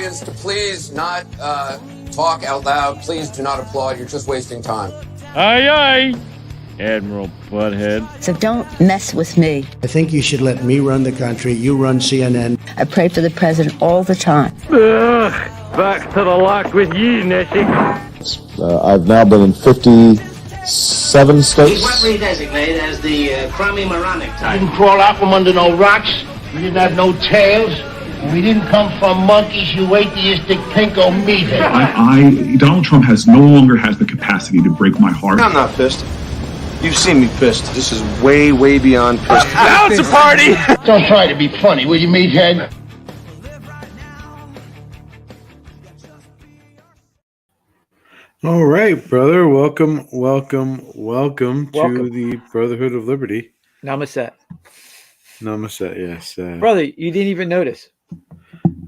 audience to please not talk out loud. Please do not applaud. You're just wasting time. Aye, aye, Admiral Butthead. So don't mess with me. I think you should let me run the country. You run CNN. I pray for the president all the time. Ugh, back to the lock with you, Nessie. I've now been in 57 states. He's what we designate as the Cromie-Moronic type. We didn't crawl out from under no rocks. We didn't have no tails. We didn't come from monkeys. You wait till you stick pinko meat in. Donald Trump no longer has the capacity to break my heart. I'm not pissed. You've seen me pissed. This is way, way beyond pissed. Now it's a party! Don't try to be funny, will you, meathead? All right, brother. Welcome to the Brotherhood of Liberty. Namaste. Namaste, yes. Brother, you didn't even notice.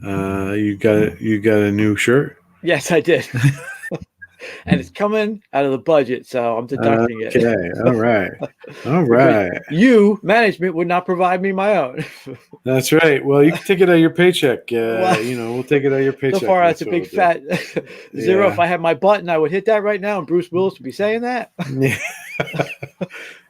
You got a new shirt? Yes, I did. And it's coming out of the budget, so I'm deducting it. Okay, all right. You, management, would not provide me my own. That's right. Well, you can take it out of your paycheck. We'll take it out of your paycheck. So far, that's a big fat zero. Yeah. If I had my button, I would hit that right now, and Bruce Willis would be saying that. Yeah.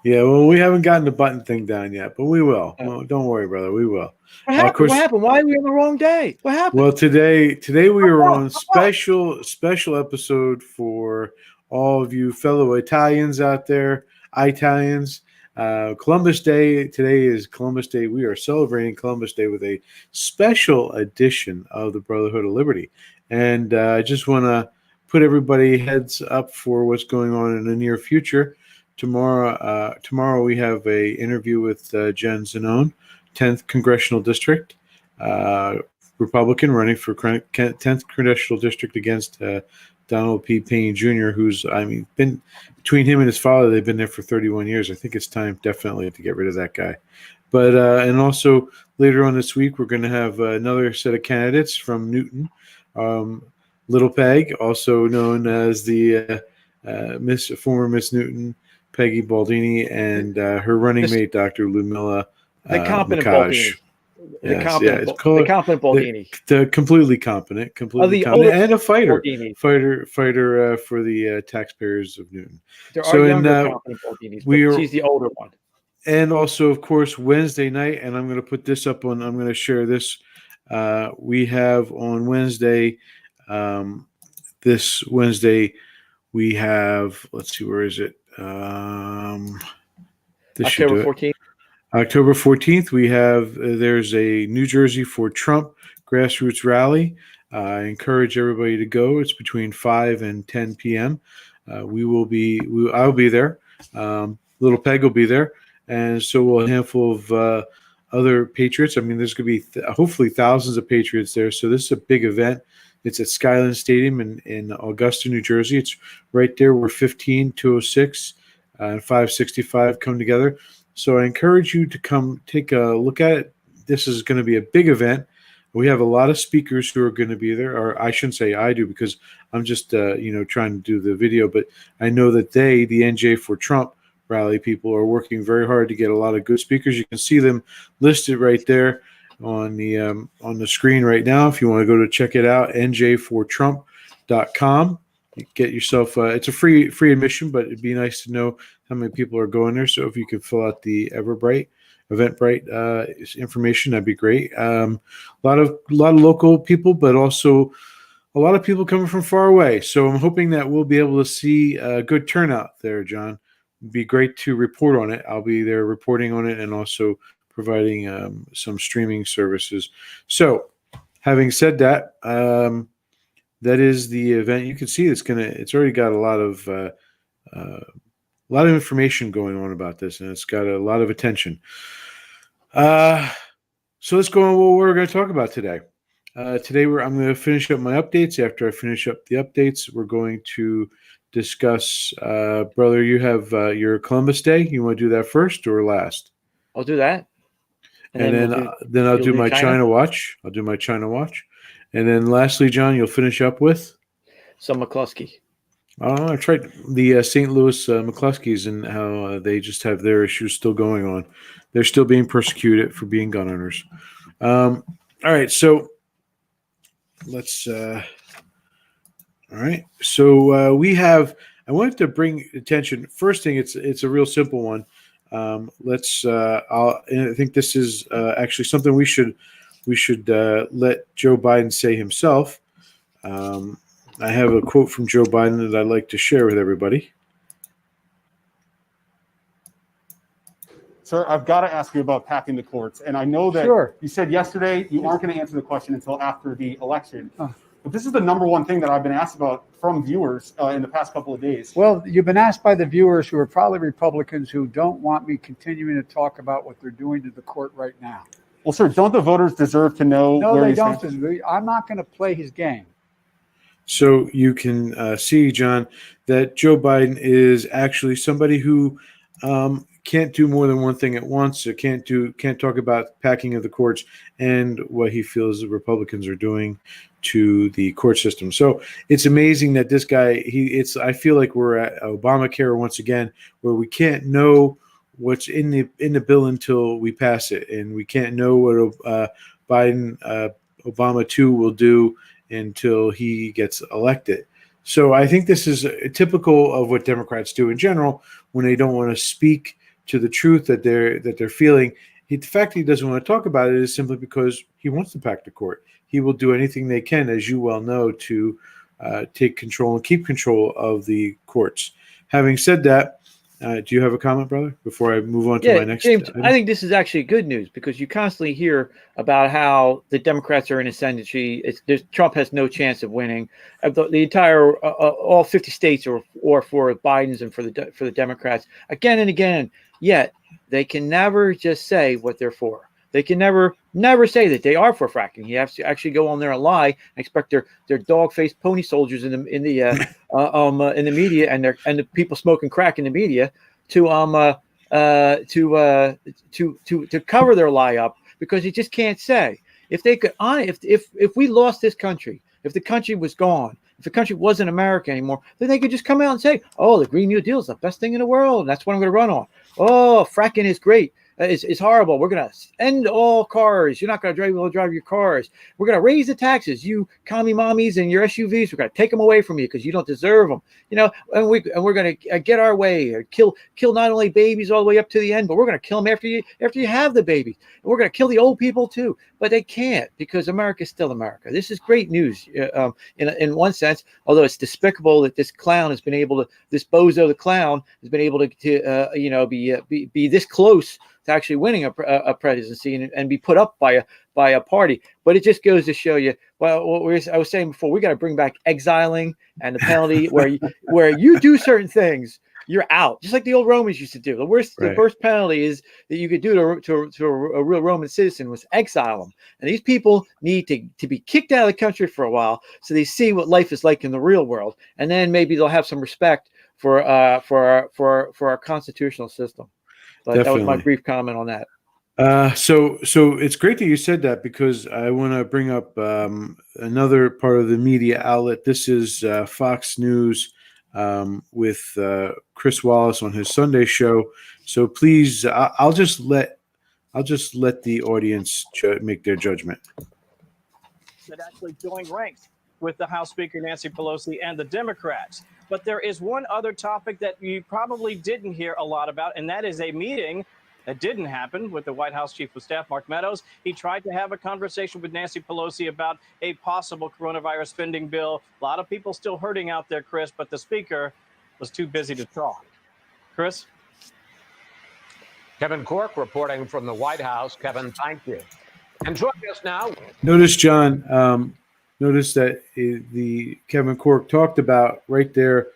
Yeah, well, we haven't gotten the button thing down yet, but we will. Well, don't worry, brother. We will. What happened? What happened? Why are we on the wrong day? What happened? Well, today we were on special episode for all of you fellow Italians out there, Italians. Columbus Day. Today is Columbus Day. We are celebrating Columbus Day with a special edition of the Brotherhood of Liberty. And I just want to put everybody heads up for what's going on in the near future. Tomorrow we have a interview with Jen Zanone, 10th Congressional District, Republican running for 10th Congressional District against Donald P. Payne Jr., who's, been between him and his father, they've been there for 31 years. I think it's time definitely to get rid of that guy. But and also later on this week, we're going to have another set of candidates from Newton. Little Peg, also known as the former Miss Newton, Peggy Baldini, and her running mate, Dr. Ludmilla the competent Baldini. The competent Baldini. The completely competent, and a fighter for the taxpayers of Newton. There are younger competent Baldinis, but she's the older one. And also, of course, Wednesday night, and I'm going to put this up on. I'm going to share this. We have on Wednesday. This Wednesday, we have. Let's see, where is it? October 14th. October 14th, we have there's a New Jersey for Trump grassroots rally. I encourage everybody to go. It's between 5 and 10 p.m. I'll be there. Little Peg will be there, and so will a handful of other patriots. There's going to be hopefully thousands of patriots there. So this is a big event. It's at Skyline Stadium in Augusta, New Jersey. It's right there where 15, 206, and 565 come together. So I encourage you to come take a look at it. This is going to be a big event. We have a lot of speakers who are going to be there, or I shouldn't say I do because I'm just trying to do the video. But I know that the NJ for Trump rally people, are working very hard to get a lot of good speakers. You can see them listed right there on the screen right now. If you want to go to check it out, njfortrump.com. You get yourself it's a free admission, but it'd be nice to know how many people are going there. So if you could fill out the Eventbrite information, that'd be great. A lot of local people, but also a lot of people coming from far away. So I'm hoping that we'll be able to see a good turnout there, John. It'd be great to report on it. I'll be there reporting on it and also providing some streaming services. So having said that, that is the event. You can see it's already got a lot of information going on about this, and it's got a lot of attention. So let's go on what we're going to talk about today. Today I'm going to finish up my updates. After I finish up the updates, we're going to discuss, brother, you have your Columbus Day. You want to do that first or last? I'll do that. And then I'll do my China Watch. I'll do my China Watch. And then lastly, John, you'll finish up with? Some McCluskey. Oh, that's right. The St. Louis McCluskeys and how they just have their issues still going on. They're still being persecuted for being gun owners. All right, so let's. All right. So we have. I wanted to bring attention. First thing, it's a real simple one. I think this is actually something we should let Joe Biden say himself. I have a quote from Joe Biden that I'd like to share with everybody. Sir, I've got to ask you about packing the courts. And I know that you said yesterday you aren't going to answer the question until after the election. But this is the number one thing that I've been asked about from viewers in the past couple of days. Well, you've been asked by the viewers who are probably Republicans who don't want me continuing to talk about what they're doing to the court right now. Well, sir, don't the voters deserve to know No, where they you don't. stand? I'm not going to play his game. So you can see, John, that Joe Biden is actually somebody who can't do more than one thing at once. So can't talk about packing of the courts and what he feels the Republicans are doing to the court system. So it's amazing that this guy, I feel like we're at Obamacare once again, where we can't know what's in the bill until we pass it, and we can't know what Obama 2 will do until he gets elected. So I think this is typical of what Democrats do in general when they don't want to speak to the truth that they're feeling. The fact that he doesn't want to talk about it is simply because he wants to pack the court. He will do anything they can, as you well know, to take control and keep control of the courts. Having said that, do you have a comment, brother, before I move on to my next? James, I think this is actually good news because you constantly hear about how the Democrats are in ascendancy. Trump has no chance of winning. The entire all 50 states are for Biden's and for the Democrats again and again. Yet they can never just say what they're for. They can never say that they are for fracking. You have to actually go on there and lie and expect their dog-faced pony soldiers in the media and the people smoking crack in the media to cover their lie up, because you just can't say. If they could, if we lost this country, if the country was gone, if the country wasn't America anymore, then they could just come out and say, "Oh, the Green New Deal is the best thing in the world. And that's what I'm going to run on. Oh, fracking is great. It's horrible. We're going to end all cars. You're not going to be able to drive your cars. We're going to raise the taxes. You commie mommies and your SUVs, we're going to take them away from you because you don't deserve them. You know, and we're going to get our way, or kill not only babies all the way up to the end, but we're going to kill them after you have the baby. And we're going to kill the old people too. But they can't, because America is still America. This is great news in one sense, although it's despicable that this clown has been able to, this bozo the clown has been able to be this close to actually winning a presidency and be put up by a party. But it just goes to show you, well, what I was saying before, we got to bring back exiling and the penalty where you do certain things, you're out, just like the old Romans used to do. The worst penalty is that you could do to a real Roman citizen was exile them. And these people need to be kicked out of the country for a while so they see what life is like in the real world, and then maybe they'll have some respect for our constitutional system. But Definitely. That was my brief comment on that. So it's great that you said that, because I want to bring up another part of the media outlet. This is Fox News with Chris Wallace on his Sunday show. So please, I'll just let the audience make their judgment. That actually joined ranks with the House Speaker Nancy Pelosi and the Democrats. But there is one other topic that you probably didn't hear a lot about, and that is a meeting that didn't happen with the White House Chief of Staff, Mark Meadows. He tried to have a conversation with Nancy Pelosi about a possible coronavirus spending bill. A lot of people still hurting out there, Chris, but the speaker was too busy to talk. Chris? Kevin Corke reporting from the White House. Kevin, thank you. And joining us now. Notice, John, notice that the Kevin Corke talked about right there,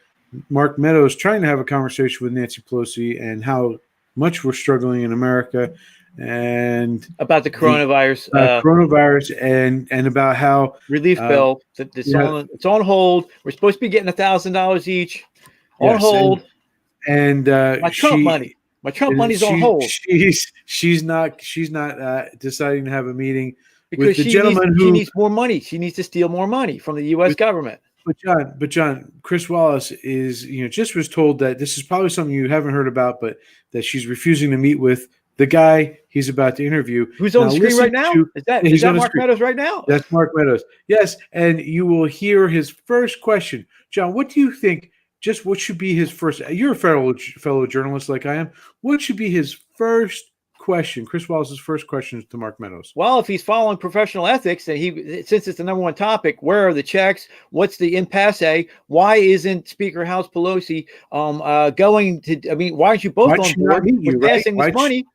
Mark Meadows trying to have a conversation with Nancy Pelosi and how much we're struggling in America, and about the coronavirus, and about how relief bill it's on hold. We're supposed to be getting $1,000 each on hold, and my Trump money. My Trump money's on hold. She's not deciding to have a meeting because with the gentleman who needs more money. She needs to steal more money from the U.S. government. But John, Chris Wallace is just was told that this is probably something you haven't heard about, but that she's refusing to meet with the guy he's about to interview. Who's on the screen right now? Is that Mark Meadows right now? That's Mark Meadows. Yes, and you will hear his first question. John, what do you think? Just what should be his first? You're a fellow journalist like I am. What should be his first question? Chris Wallace's first question to Mark Meadows. Well, if he's following professional ethics, and since it's the number one topic, where are the checks? What's the impasse? Why isn't Speaker House Pelosi going to? I mean, why aren't you both on board with passing this money?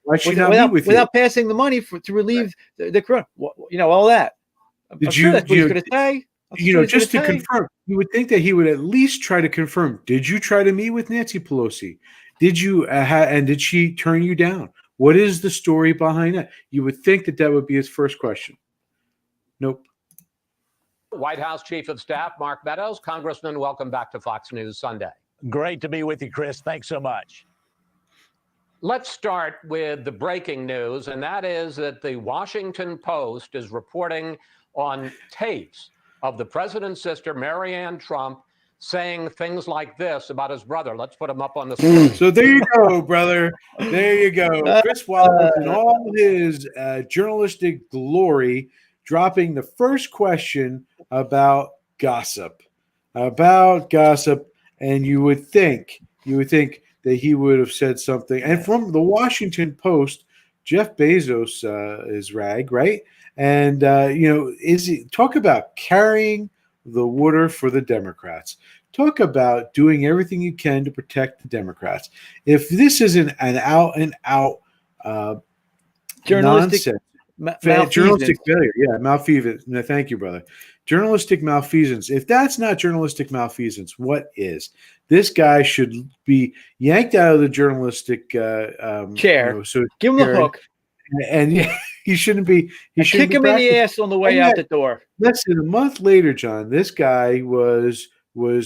Why should not meet with you? Without passing the money to relieve the corona? All that. Sure that's what he's going to say. Just to confirm, you would think that he would at least try to confirm. Did you try to meet with Nancy Pelosi? Did you and did she turn you down? What is the story behind that? You would think that would be his first question. Nope. White House Chief of Staff Mark Meadows. Congressman, welcome back to Fox News Sunday. Great to be with you, Chris. Thanks so much. Let's start with the breaking news, and that is that the Washington Post is reporting on tapes of the president's sister, Marianne Trump, saying things like this about his brother. Let's put him up on the screen. So there you go, brother. There you go. Chris Wallace in all his journalistic glory, dropping the first question about gossip. And you would think that he would have said something. And from the Washington Post, Jeff Bezos is rag, right? And talk about carrying the water for the Democrats. Talk about doing everything you can to protect the Democrats. If this isn't an out and out journalistic failure, malfeasance. No, thank you, brother. Journalistic malfeasance. If that's not journalistic malfeasance, what is? This guy should be yanked out of the journalistic chair. Give him the hook. And he shouldn't be. Kick him in the ass on the way out the door. Listen, a month later, John, this guy was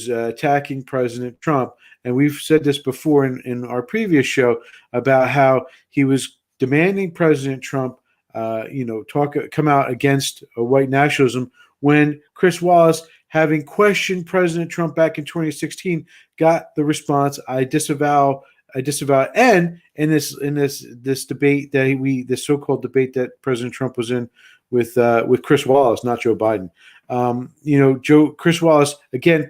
attacking President Trump, and we've said this before in our previous show about how he was demanding President Trump, come out against white nationalism when Chris Wallace, having questioned President Trump back in 2016, got the response, I disavow. And in this debate this so-called debate that President Trump was in with Chris Wallace, not Joe Biden. Chris Wallace again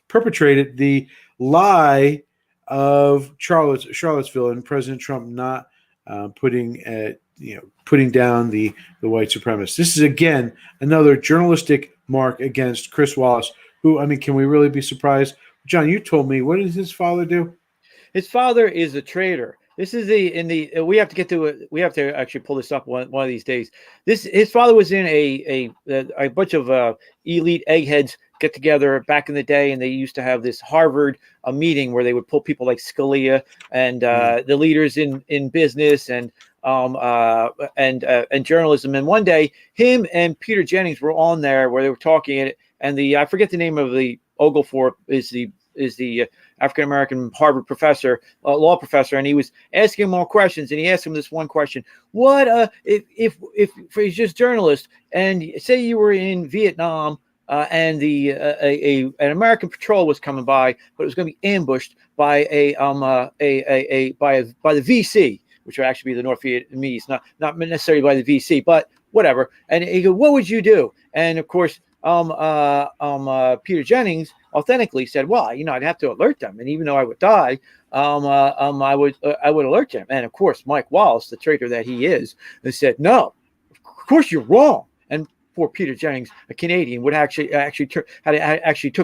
perpetrated the lie of Charlottesville and President Trump not putting down the white supremacists. This is again another journalistic mark against Chris Wallace. Who, I mean, can we really be surprised? John, you told me, what does his father do? His father is a traitor. This is we have to get to it. We have to actually pull this up one of these days. His father was in a bunch of elite eggheads get together back in the day, and they used to have this Harvard meeting where they would pull people like Scalia and the leaders in business and journalism. And one day, him and Peter Jennings were on there where they were talking, and I forget the name of the Oglethorpe is the African-American Harvard professor, law professor, and he was asking him more questions, and he asked him this one question: what if he's just journalist, and say you were in Vietnam and an American patrol was coming by, but it was going to be ambushed by the VC, which would actually be the North Vietnamese, not necessarily by the VC, but whatever. And he goes, what would you do? And of course, Peter Jennings authentically said, well, I'd have to alert them. And even though I would die, I would alert them. And of course, Mike Wallace, the traitor that he is, said, no, of course you're wrong. And poor Peter Jennings, a Canadian, would actually took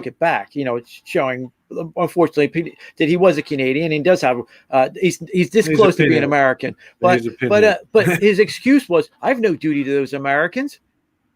it back. It's showing, unfortunately, that he was a Canadian. And he does have, he's this close to being American. But his excuse was, I have no duty to those Americans.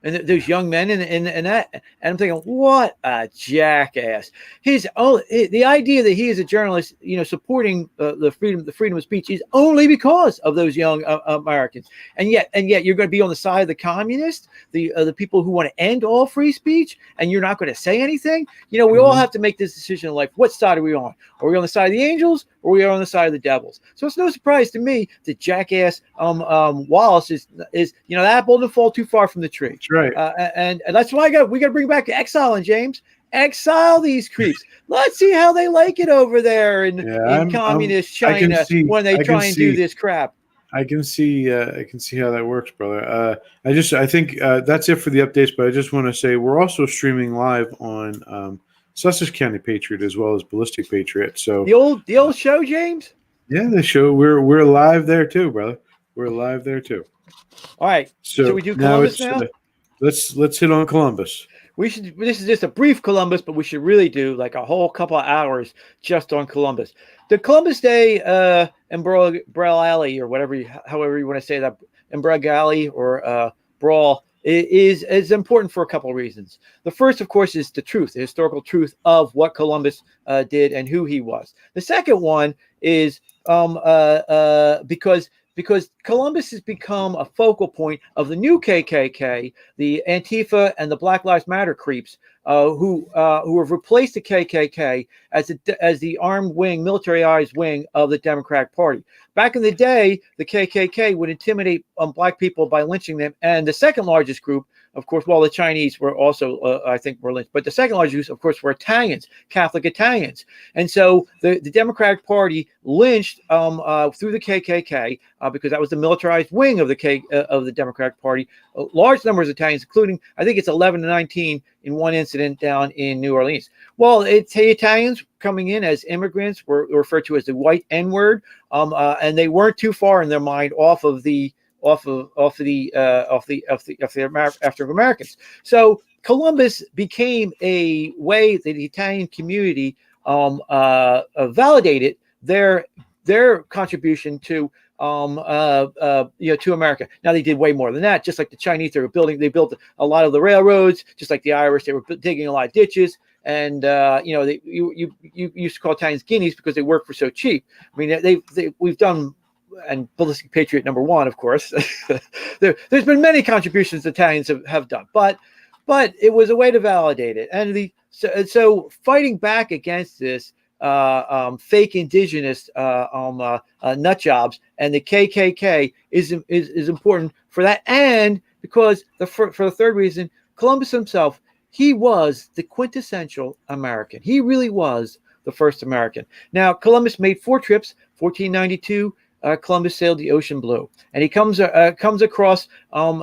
And those young men and that, and I'm thinking, what a jackass! The idea that he is a journalist, supporting the freedom of speech is only because of those young Americans, and yet you're going to be on the side of the communists, the people who want to end all free speech, and you're not going to say anything. We all have to make this decision in life. What side are we on? Are we on the side of the angels, or are we on the side of the devils? So it's no surprise to me that jackass Wallace is the apple didn't fall too far from the tree. Right. And that's why we got to bring back Exile and James Exile these creeps. Let's see how they like it over there in communist China when they try and do this crap. I can see how that works, brother. I think that's it for the updates. But I just want to say we're also streaming live on Sussex County Patriot as well as Ballistic Patriot. So the old show, James. Yeah, the show. We're live there too, brother. We're live there too. All right. So we do Columbus now. Let's hit on Columbus. We should. This is just a brief Columbus, but we should really do like a whole couple of hours just on Columbus. The Columbus Day Embroglio or however you want to say that, Embroglio or brawl is important for a couple of reasons. The first, of course, is the truth, the historical truth of what Columbus did and who he was. The second one is because Columbus has become a focal point of the new KKK, the Antifa and the Black Lives Matter creeps, who have replaced the KKK as the armed wing, militarized wing of the Democratic Party. Back in the day, the KKK would intimidate black people by lynching them, and the second largest group, of course, the Chinese were also, I think, were lynched, but the second largest, of course, were Italians, Catholic Italians. And so the Democratic Party lynched through the KKK because that was the militarized wing of the Democratic Party. Large numbers of Italians, including, I think it's 11 to 19 in one incident down in New Orleans. Well, it's the Italians coming in as immigrants were referred to as the white N-word, and they weren't too far in their mind off of the African Americans. So Columbus became a way that the Italian community validated their contribution to to America. Now they did way more than that. Just like the Chinese, they built a lot of the railroads. Just like the Irish, they were digging a lot of ditches. And you used to call Italians guineas because they work for so cheap. I mean, we've done. And Ballistic Patriot #1, of course. There's been many contributions Italians have done, but it was a way to validate it. And so fighting back against this fake indigenous nut jobs and the KKK is important for that, and because for the third reason, Columbus himself, he was the quintessential American. He really was the first American. Now Columbus made 4 trips. 1492. Columbus sailed the ocean blue, and he comes across down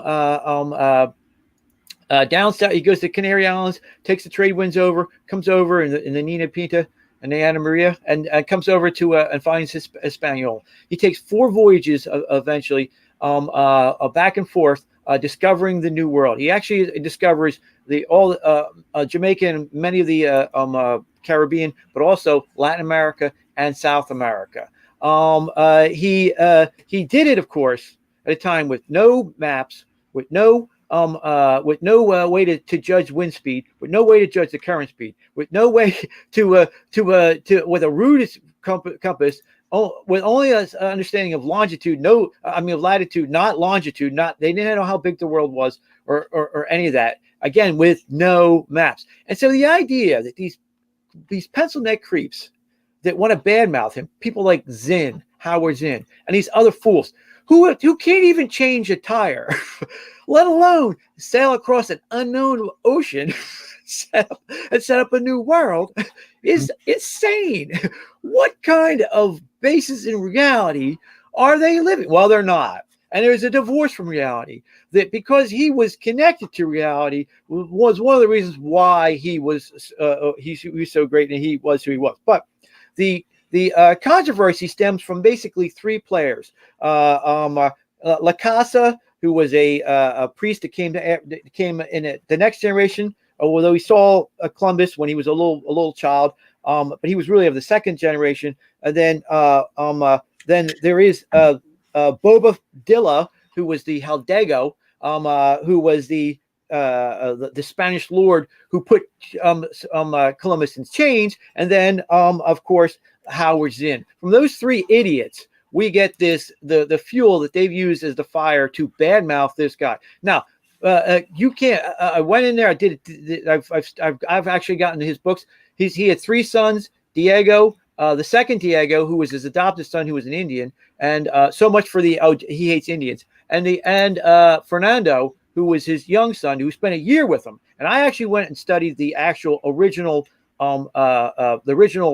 south. He goes to Canary Islands, takes the trade winds over, comes over in the Nina Pinta and the Ana Maria, and comes over to and finds Hispaniola. He takes 4 voyages eventually, back and forth, discovering the New World. He actually discovers Jamaica and many of the Caribbean, but also Latin America and South America. He did it, of course, at a time with no maps, with no way to judge wind speed, with no way to judge the current speed, with no way to with a rude compass, with only an understanding of longitude, of latitude, not longitude, they didn't know how big the world was or any of that. Again, with no maps. And so the idea that these pencil neck creeps that want to badmouth him, people like Howard Zinn, and these other fools who can't even change a tire, let alone sail across an unknown ocean set up a new world, is insane. What kind of basis in reality are they living? Well, they're not. And there's a divorce from reality, that because he was connected to reality was one of the reasons why he was so great and he was who he was. But the controversy stems from basically 3 players. La Casa, who was a priest that came in the next generation, although he saw Columbus when he was a little child, but he was really of the second generation. And then there is Bobadilla, who was the Hidalgo, who was the Spanish lord who put Columbus in chains, and then of course Howard Zinn. From those 3 idiots, we get the fuel that they've used as the fire to badmouth this guy. Now, you can't. I went in there. I did it. I've actually gotten his books. He had 3 sons. Diego, the second Diego, who was his adopted son, who was an Indian, and so much for he hates Indians. And Fernando, who was his young son, who spent a year with him. And I actually went and studied the actual original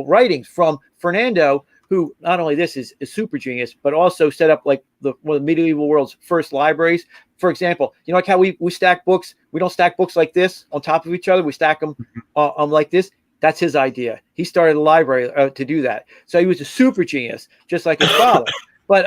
writings from Fernando, who not only this is super genius, but also set up like one of the medieval world's first libraries. For example, you know, like how we stack books. We don't stack books like this on top of each other. We stack them like this. That's his idea. He started a library to do that. So he was a super genius, just like his father. But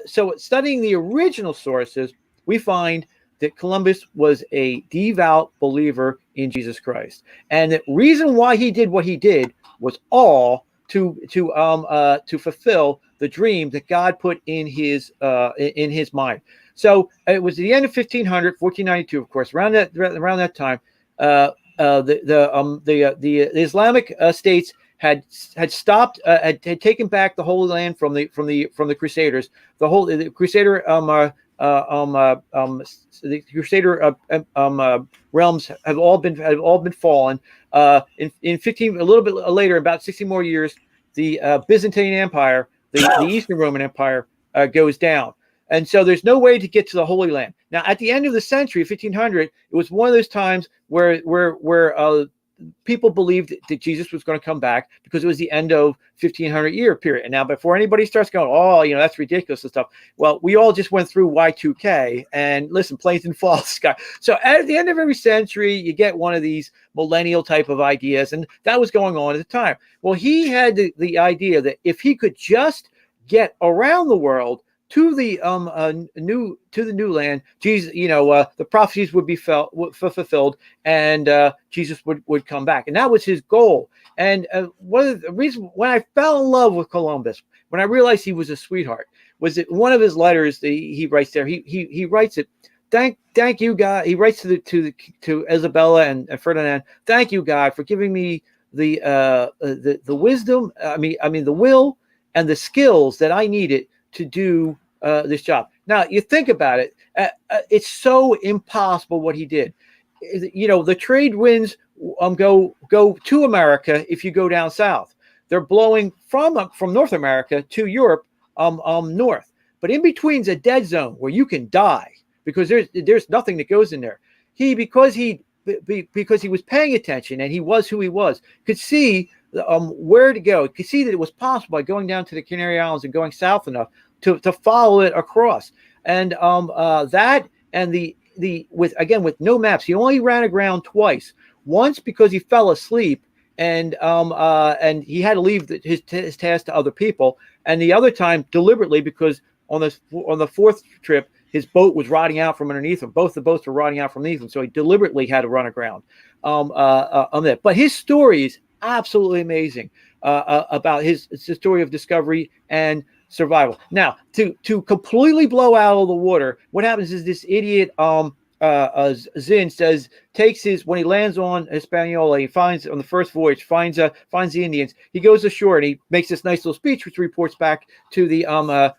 so studying the original sources, we find that Columbus was a devout believer in Jesus Christ, and the reason why he did what he did was all to fulfill the dream that God put in his mind. So it was the end of 1492, of course. Around that time, the Islamic states had stopped, had taken back the Holy Land from the Crusaders. The Crusader realms have all been fallen. In 15, a little bit later, about 60 more years, the Byzantine Empire, the Eastern Roman Empire, goes down. And so there's no way to get to the Holy Land. Now, at the end of the century, 1500, it was one of those times where people believed that Jesus was going to come back because it was the end of 1500 year period. And now, before anybody starts going, oh, you know, that's ridiculous and stuff. Well, we all just went through Y2K, and listen, planes didn't fall out of the sky. So at the end of every century, you get one of these millennial type of ideas, and that was going on at the time. Well, he had the idea that if he could just get around the world to the new land, Jesus, you know, the prophecies would be fulfilled, and Jesus would come back, and that was his goal. And one of the reasons when I fell in love with Columbus, when I realized he was a sweetheart, was that one of his letters that he writes there. He writes it. Thank you, God. He writes to Isabella and Ferdinand. Thank you, God, for giving me the wisdom. I mean the will and the skills that I needed to do this job. Now, you think about it, it's so impossible what he did. You know, the trade winds go to America if you go down south. They're blowing from North America to Europe north. But in between's a dead zone where you can die because there's nothing that goes in there. Because he was paying attention and he was who he was, could see where to go. Could see that it was possible by going down to the Canary Islands and going south enough to follow it across. And that and with no maps, he only ran aground twice. Once because he fell asleep and he had to leave his task to other people, and the other time deliberately because on the fourth trip his boat was rotting out from underneath him. Both the boats were rotting out from underneath him, so he deliberately had to run aground on that. But his story is absolutely amazing about his story of discovery and survival. Now, to completely blow out of the water, what happens is this idiot Zinn takes when he lands on Hispaniola, he finds on the first voyage, finds the Indians. He goes ashore and he makes this nice little speech, which reports back to the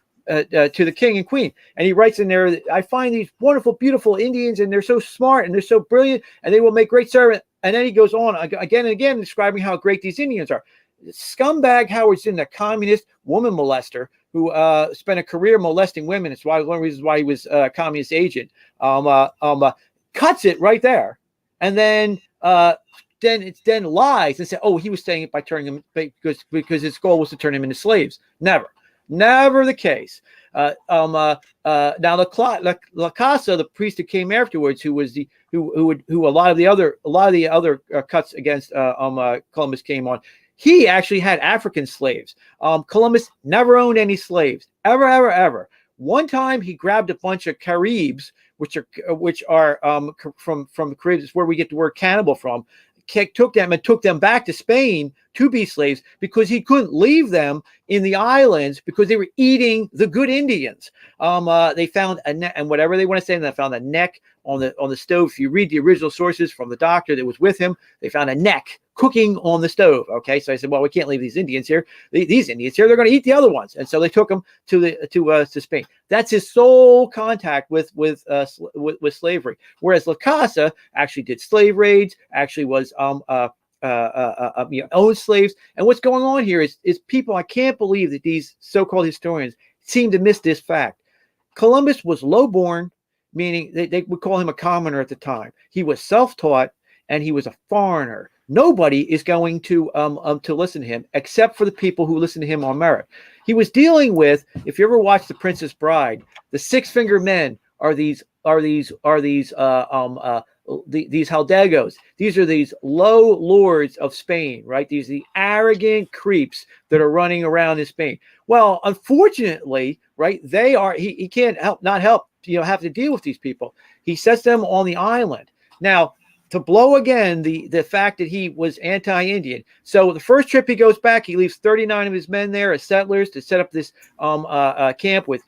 king and queen. And he writes in there, I find these wonderful, beautiful Indians, and they're so smart and they're so brilliant, and they will make great servants. And then he goes on again and again describing how great these Indians are. Scumbag Howard Zinn, the communist woman molester who spent a career molesting women. It's one of the reasons why he was a communist agent. Cuts it right there, and then lies and says, "Oh, he was saying it by turning them because his goal was to turn them into slaves." Never the case. Now La Casa, the priest that came afterwards, who a lot of the other cuts against Columbus came on. He actually had African slaves. Columbus never owned any slaves, ever. One time he grabbed a bunch of Caribs, which are from the Caribs, is where we get the word cannibal from. Took them back to Spain to be slaves because he couldn't leave them in the islands because they were eating the good Indians. They found a neck, and whatever they want to say, and they found a neck on the stove. If you read the original sources from the doctor that was with him, they found a neck cooking on the stove. Okay, so I said, well, we can't leave these Indians here. These Indians here, they're going to eat the other ones, and so they took them to Spain. That's his sole contact with slavery. Whereas La Casa actually did slave raids, actually was owned slaves. And what's going on here is people, I can't believe that these so-called historians seem to miss this fact. Columbus was low-born, meaning they would call him a commoner at the time. He was self-taught and he was a foreigner. Nobody is going to listen to him except for the people who listen to him on merit. He was dealing with, if you ever watched The Princess Bride, the six-finger men are these Haldegos. These are these low lords of Spain, right? These are the arrogant creeps that are running around in Spain. Well, unfortunately, right, they are. He can't have to deal with these people. He sets them on the island. Now, to blow again the fact that he was anti-Indian. So the first trip he goes back, he leaves 39 of his men there as settlers to set up this camp with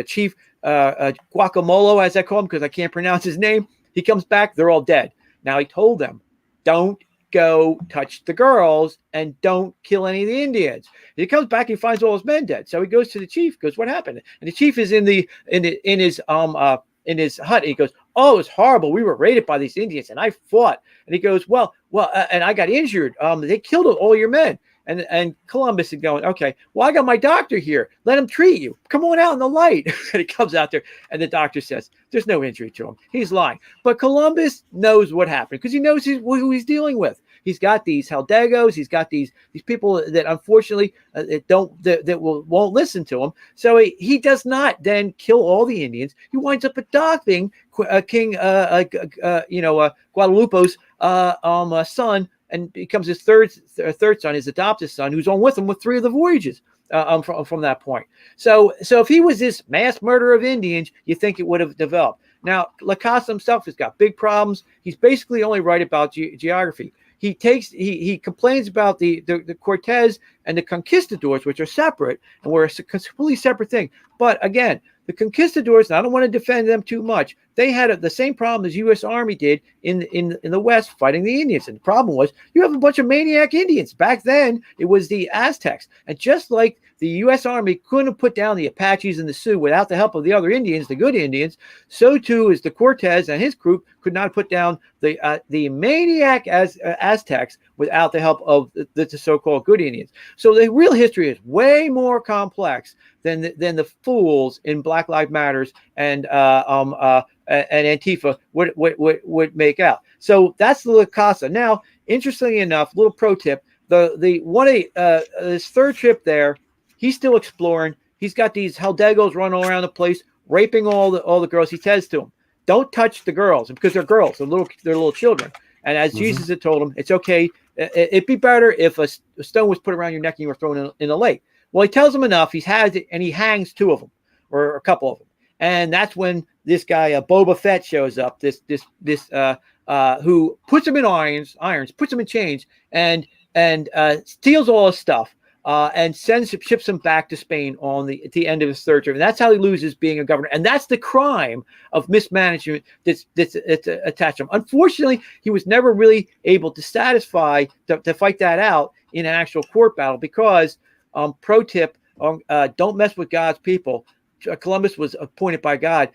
Chief Guacamolo, as I call him, because I can't pronounce his name. He comes back, they're all dead. Now he told them, don't go touch the girls and don't kill any of the Indians. He comes back, he finds all his men dead. So he goes to the chief, goes, what happened? And the chief is in his hut. He goes, oh, it's horrible. We were raided by these Indians and I fought. And he goes, well, and I got injured. They killed all your men. And Columbus is going, okay, well, I got my doctor here. Let him treat you. Come on out in the light. And he comes out there and the doctor says, there's no injury to him. He's lying. But Columbus knows what happened because he knows who he's dealing with. He's got these Haldegos. He's got these people that unfortunately won't listen to him. So he does not then kill all the Indians. He winds up adopting King Guadalupe's son, and becomes his third son, his adopted son, who's on with him with 3 of the voyages from that point. So if he was this mass murderer of Indians, you think it would have developed. Now, La Casa himself has got big problems. He's basically only right about geography. He complains about the Cortez and the conquistadors, which are separate and were a completely separate thing. But again, the conquistadors, and I don't want to defend them too much, they had the same problem as U.S. Army did in the West fighting the Indians. And the problem was you have a bunch of maniac Indians. Back then, it was the Aztecs. And just like the U.S. Army couldn't put down the Apaches and the Sioux without the help of the other Indians, the good Indians, so too is the Cortez and his group could not put down the maniac Aztecs without the help of the so-called good Indians. So the real history is way more complex than the fools in Black Lives Matters and Antifa would make out. So that's the La Casa. Now, interestingly enough, little pro tip: this third trip there, he's still exploring. He's got these Haldegos running around the place, raping all the girls. He says to them, "Don't touch the girls," because they're girls, they're little children. And as Jesus had told him, it's okay. It'd be better if a stone was put around your neck and you were thrown in a lake. Well, he tells them enough. He has it, and he hangs 2 of them, or a couple of them. And that's when this guy Boba Fett shows up. This who puts him in irons, puts him in chains, and steals all his stuff, and ships him back to Spain at the end of his third term. And that's how he loses being a governor. And that's the crime of mismanagement that's attached to him. Unfortunately, he was never really able to to fight that out in an actual court battle because, pro tip, don't mess with God's people. Columbus was appointed by God.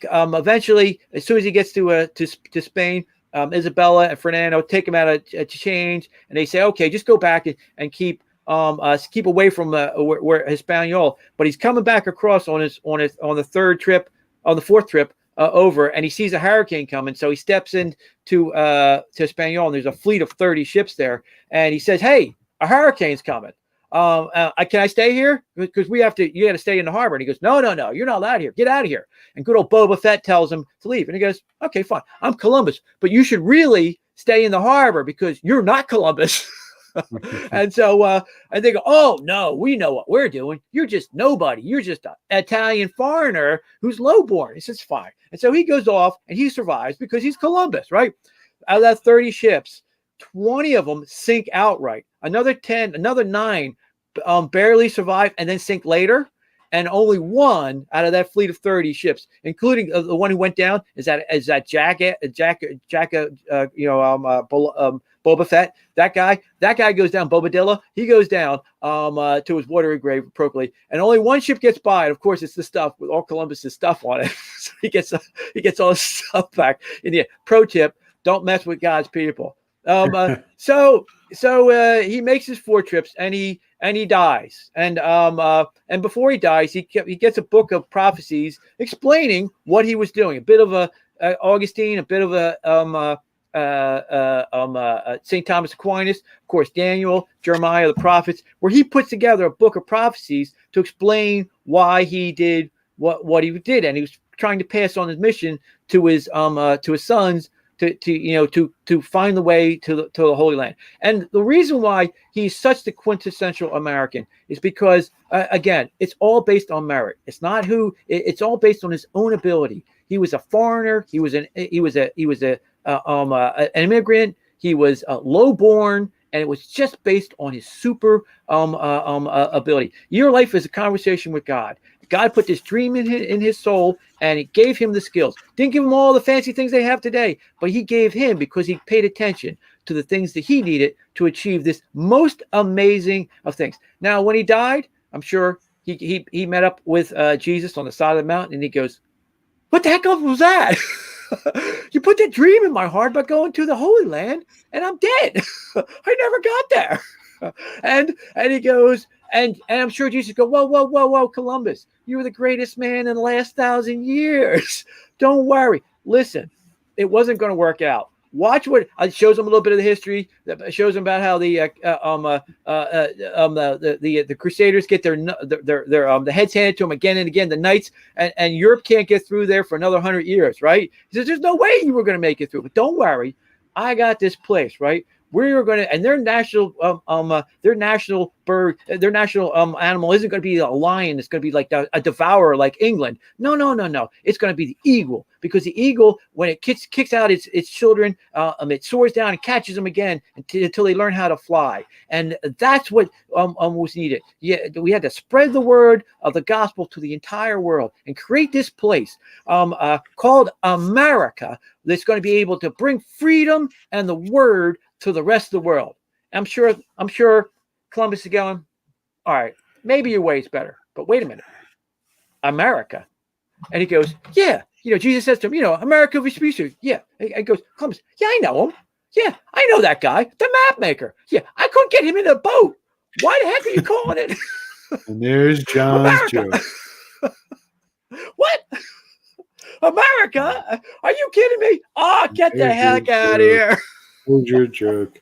Eventually, as soon as he gets to Spain, Isabella and Fernando take him out of change, and they say, "Okay, just go back and keep away from where Hispaniola." But he's coming back across on the fourth trip over, and he sees a hurricane coming, so he steps into Hispaniola, and there's a fleet of 30 ships there, and he says, "Hey, a hurricane's coming. Can I stay here? Because you got to stay in the harbor." And he goes, no, you're not allowed here. Get out of here. And good old Boba Fett tells him to leave. And he goes, okay, fine. I'm Columbus, but you should really stay in the harbor because you're not Columbus. And so, and they go, oh no, we know what we're doing. You're just nobody. You're just an Italian foreigner who's lowborn. He says, fine. And so he goes off and he survives because he's Columbus, right? Out of that 30 ships, 20 of them sink outright. Another 9 barely survive and then sink later. And only 1 out of that fleet of 30 ships, including the one who went down, is that Boba Fett. That guy goes down. Bobadilla. He goes down to his watery grave appropriately. And only 1 ship gets by. And of course, it's the stuff with all Columbus's stuff on it. So he gets all his stuff back. In the end. Pro tip: don't mess with God's people. So he makes his 4 trips, and and he dies. And before he dies, he gets a book of prophecies explaining what he was doing. A bit of a Augustine, a bit of a St. Thomas Aquinas, of course, Daniel, Jeremiah, the prophets, where he puts together a book of prophecies to explain why he did what he did, and he was trying to pass on his mission to his sons to find the way to the Holy Land. And the reason why he's such the quintessential American is because again, it's all based on merit. It's not who. It's all based on his own ability. He was a foreigner. He was an immigrant. He was low-born, and it was just based on his super ability. Your life is a conversation with God. God put this dream in his soul, and he gave him the skills. Didn't give him all the fancy things they have today, but he gave him because he paid attention to the things that he needed to achieve this most amazing of things. Now, when he died, I'm sure he met up with Jesus on the side of the mountain, and he goes, "What the heck was that? You put that dream in my heart by going to the Holy Land, and I'm dead. I never got there." And he goes, and I'm sure Jesus goes, whoa, Columbus, you were the greatest man in the last 1,000 years. Don't worry. Listen, it wasn't going to work out. Watch what it shows them a little bit of the history. It shows them about how the Crusaders get their the heads handed to them again and again. The knights and Europe can't get through there for another 100 years, right? He says, "There's no way you were going to make it through, but don't worry, I got this place, right? We're going to," and their national bird, their national animal isn't going to be a lion. It's going to be like a devourer, like England. No. It's going to be the eagle, because the eagle, when it kicks out its children, it soars down and catches them again until they learn how to fly. And that's what was needed. Yeah, we had to spread the word of the gospel to the entire world and create this place called America that's going to be able to bring freedom and the word to the rest of the world. I'm sure Columbus is going, all right, maybe your way is better, but wait a minute, America. And he goes, yeah, Jesus says to him, America Vespucci. Yeah. And he goes, Columbus, yeah, I know him. Yeah, I know that guy, the map maker. Yeah, I couldn't get him in a boat. Why the heck are you calling it? And there's John's joke. What? America? Are you kidding me? Oh, get the heck out of here. Hold your joke.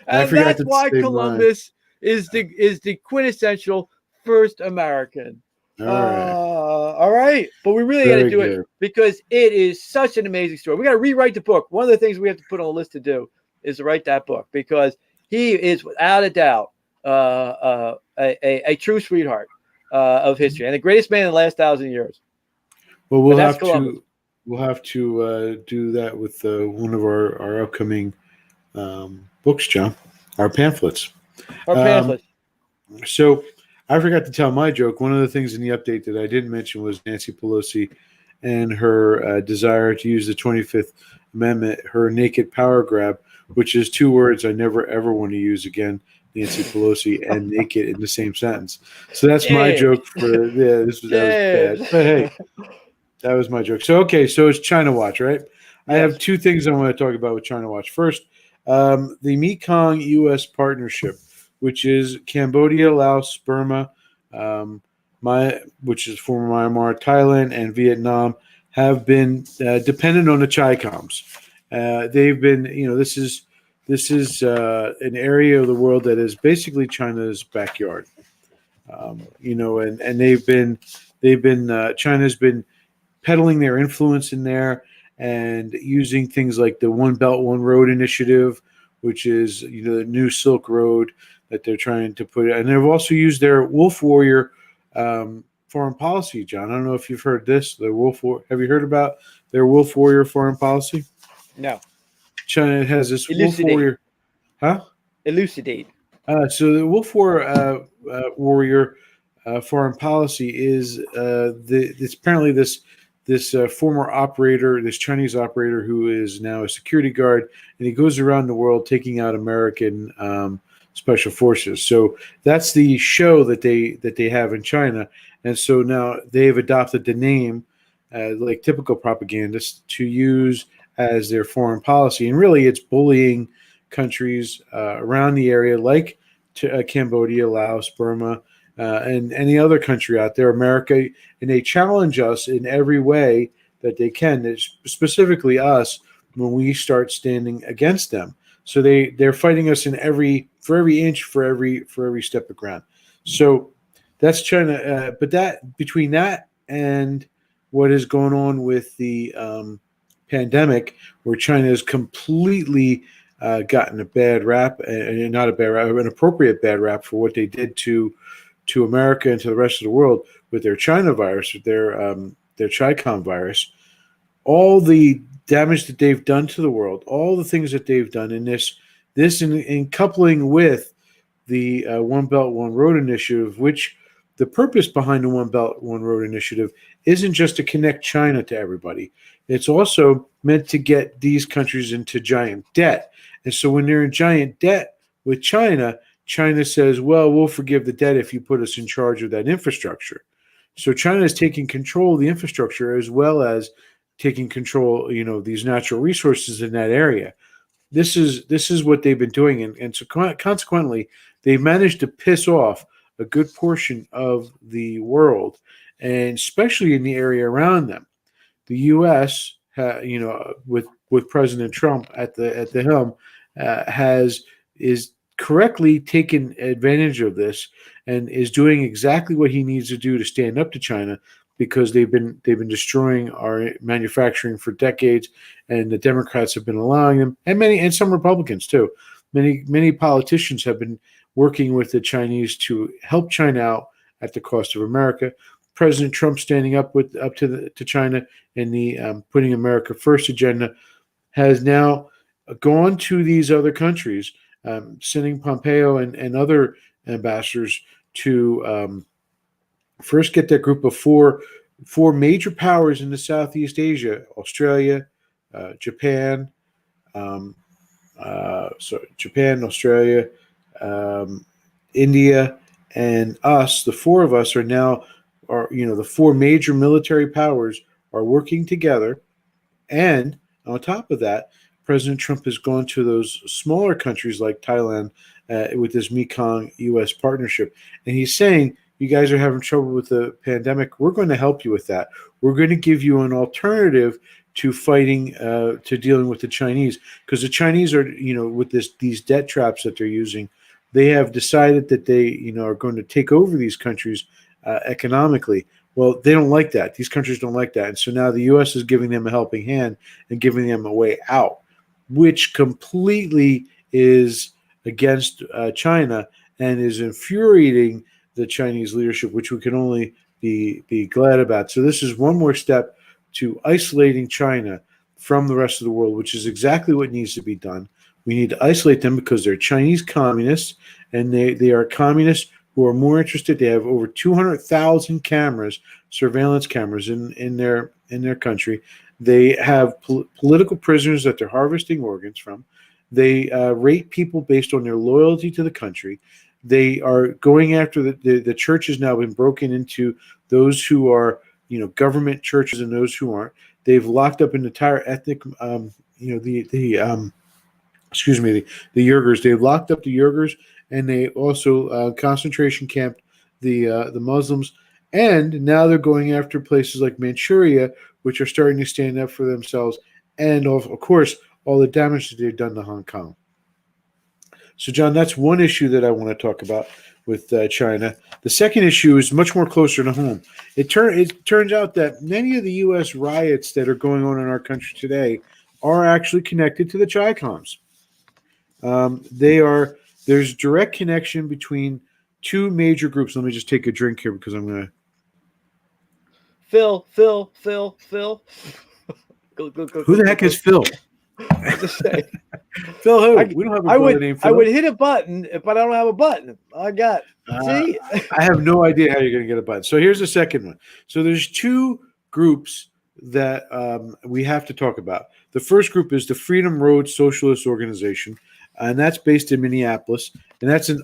And that's why Columbus is the quintessential first American. All right. But we really got to do it because it is such an amazing story. We got to rewrite the book. One of the things we have to put on the list to do is to write that book, because he is without a doubt a true sweetheart of history and the greatest man in the last 1,000 years. Well, we'll have to do that with one of our upcoming books, John, our pamphlets. So I forgot to tell my joke. One of the things in the update that I didn't mention was Nancy Pelosi and her desire to use the 25th Amendment, her naked power grab, which is two words I never, ever want to use again, Nancy Pelosi and naked in the same sentence. So that's my joke for, that was bad. But hey, that was my joke. So, okay, so it's China Watch, right? Yes. I have two things I want to talk about with China Watch. First, the Mekong-U.S. partnership, which is Cambodia, Laos, Burma, which is former Myanmar, Thailand, and Vietnam, have been dependent on the Chi-Coms. They've been, this is an area of the world that is basically China's backyard. And China's been peddling their influence in there and using things like the One Belt, One Road initiative, which is, the new Silk Road that they're trying to put. And they've also used their Wolf Warrior foreign policy, John. I don't know if you've heard this. Have you heard about their Wolf Warrior foreign policy? No. China has this Wolf Warrior. Huh? Elucidate. So the Wolf Warrior foreign policy is it's apparently this former operator, this Chinese operator who is now a security guard, and he goes around the world taking out American special forces. So that's the show that they have in China, and so now they've adopted the name, like typical propagandists, to use as their foreign policy, and really it's bullying countries around the area like Cambodia, Laos, Burma, and any other country out there, America, and they challenge us in every way that they can, specifically us, when we start standing against them. So they're fighting us for every inch, for every step of ground. So that's China. But that between that and what is going on with the pandemic, where China has completely gotten a bad rap, and not a bad rap, an appropriate bad rap for what they did to America and to the rest of the world with their China virus, with their Chi-Com virus, all the damage that they've done to the world, all the things that they've done in this in coupling with the One Belt, One Road initiative, which the purpose behind the One Belt, One Road initiative isn't just to connect China to everybody. It's also meant to get these countries into giant debt. And so when they're in giant debt with China, China says, well, we'll forgive the debt if you put us in charge of that infrastructure. So China is taking control of the infrastructure as well as taking control, these natural resources in that area. This is what they've been doing, and so consequently, they've managed to piss off a good portion of the world, and especially in the area around them. The U.S., with President Trump at the helm, is correctly taken advantage of this and is doing exactly what he needs to do to stand up to China, because they've been destroying our manufacturing for decades, and the Democrats have been allowing them, and some Republicans too. Many politicians have been working with the Chinese to help China out at the cost of America. President Trump standing up to China and the putting America first agenda has now gone to these other countries, sending Pompeo and other ambassadors to first get that group of four major powers in the Southeast Asia: Australia, Japan, Australia, India, and us. The four of us are the four major military powers are working together. And on top of that, President Trump has gone to those smaller countries like Thailand with this Mekong-U.S. partnership, and he's saying, you guys are having trouble with the pandemic. We're going to help you with that. We're going to give you an alternative to fighting, to dealing with the Chinese, because the Chinese are, with these debt traps that they're using, they have decided that they, are going to take over these countries economically. Well, they don't like that. These countries don't like that, and so now the U.S. is giving them a helping hand and giving them a way out, which completely is against China and is infuriating the Chinese leadership, which we can only be glad about. So this is one more step to isolating China from the rest of the world, which is exactly what needs to be done. We need to isolate them because they're Chinese communists, and they are communists who are more interested. They have over 200,000 cameras, surveillance cameras in their country. They have political prisoners that they're harvesting organs from. They rate people based on their loyalty to the country. They are going after the church has now been broken into, those who are, government churches and those who aren't. They've locked up an entire ethnic, the Uyghurs. They've locked up the Uyghurs, and they also concentration camped the Muslims. And now they're going after places like Manchuria, which are starting to stand up for themselves, and of course all the damage that they've done to Hong Kong. So, John, that's one issue that I want to talk about with China. The second issue is much more closer to home. It turns out that many of the U.S. riots that are going on in our country today are actually connected to the Chi-Coms. There's direct connection between two major groups. Let me just take a drink here because I'm going to. Phil. Go. Who the heck is Phil? Just say. Phil who? We don't have a brother named Phil. I would hit a button, but I don't have a button. See? I have no idea how you're going to get a button. So here's the second one. So there's two groups that we have to talk about. The first group is the Freedom Road Socialist Organization, and that's based in Minneapolis, and that's an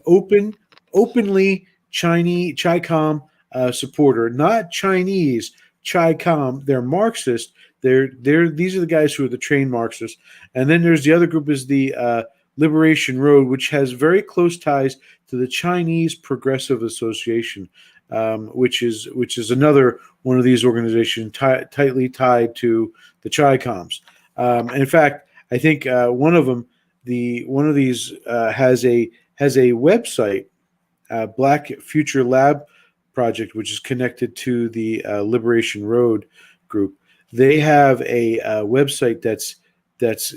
openly Chinese Chi-Com supporter, not Chinese Chi-Com. They're Marxist. These are the guys who are the trained Marxists. And then there's the other group is the Liberation Road, which has very close ties to the Chinese Progressive Association, which is another one of these organizations tightly tied to the Chi-Coms. In fact, I think one of these has a website, Black Future Lab Project, which is connected to the Liberation Road group. They have a website that's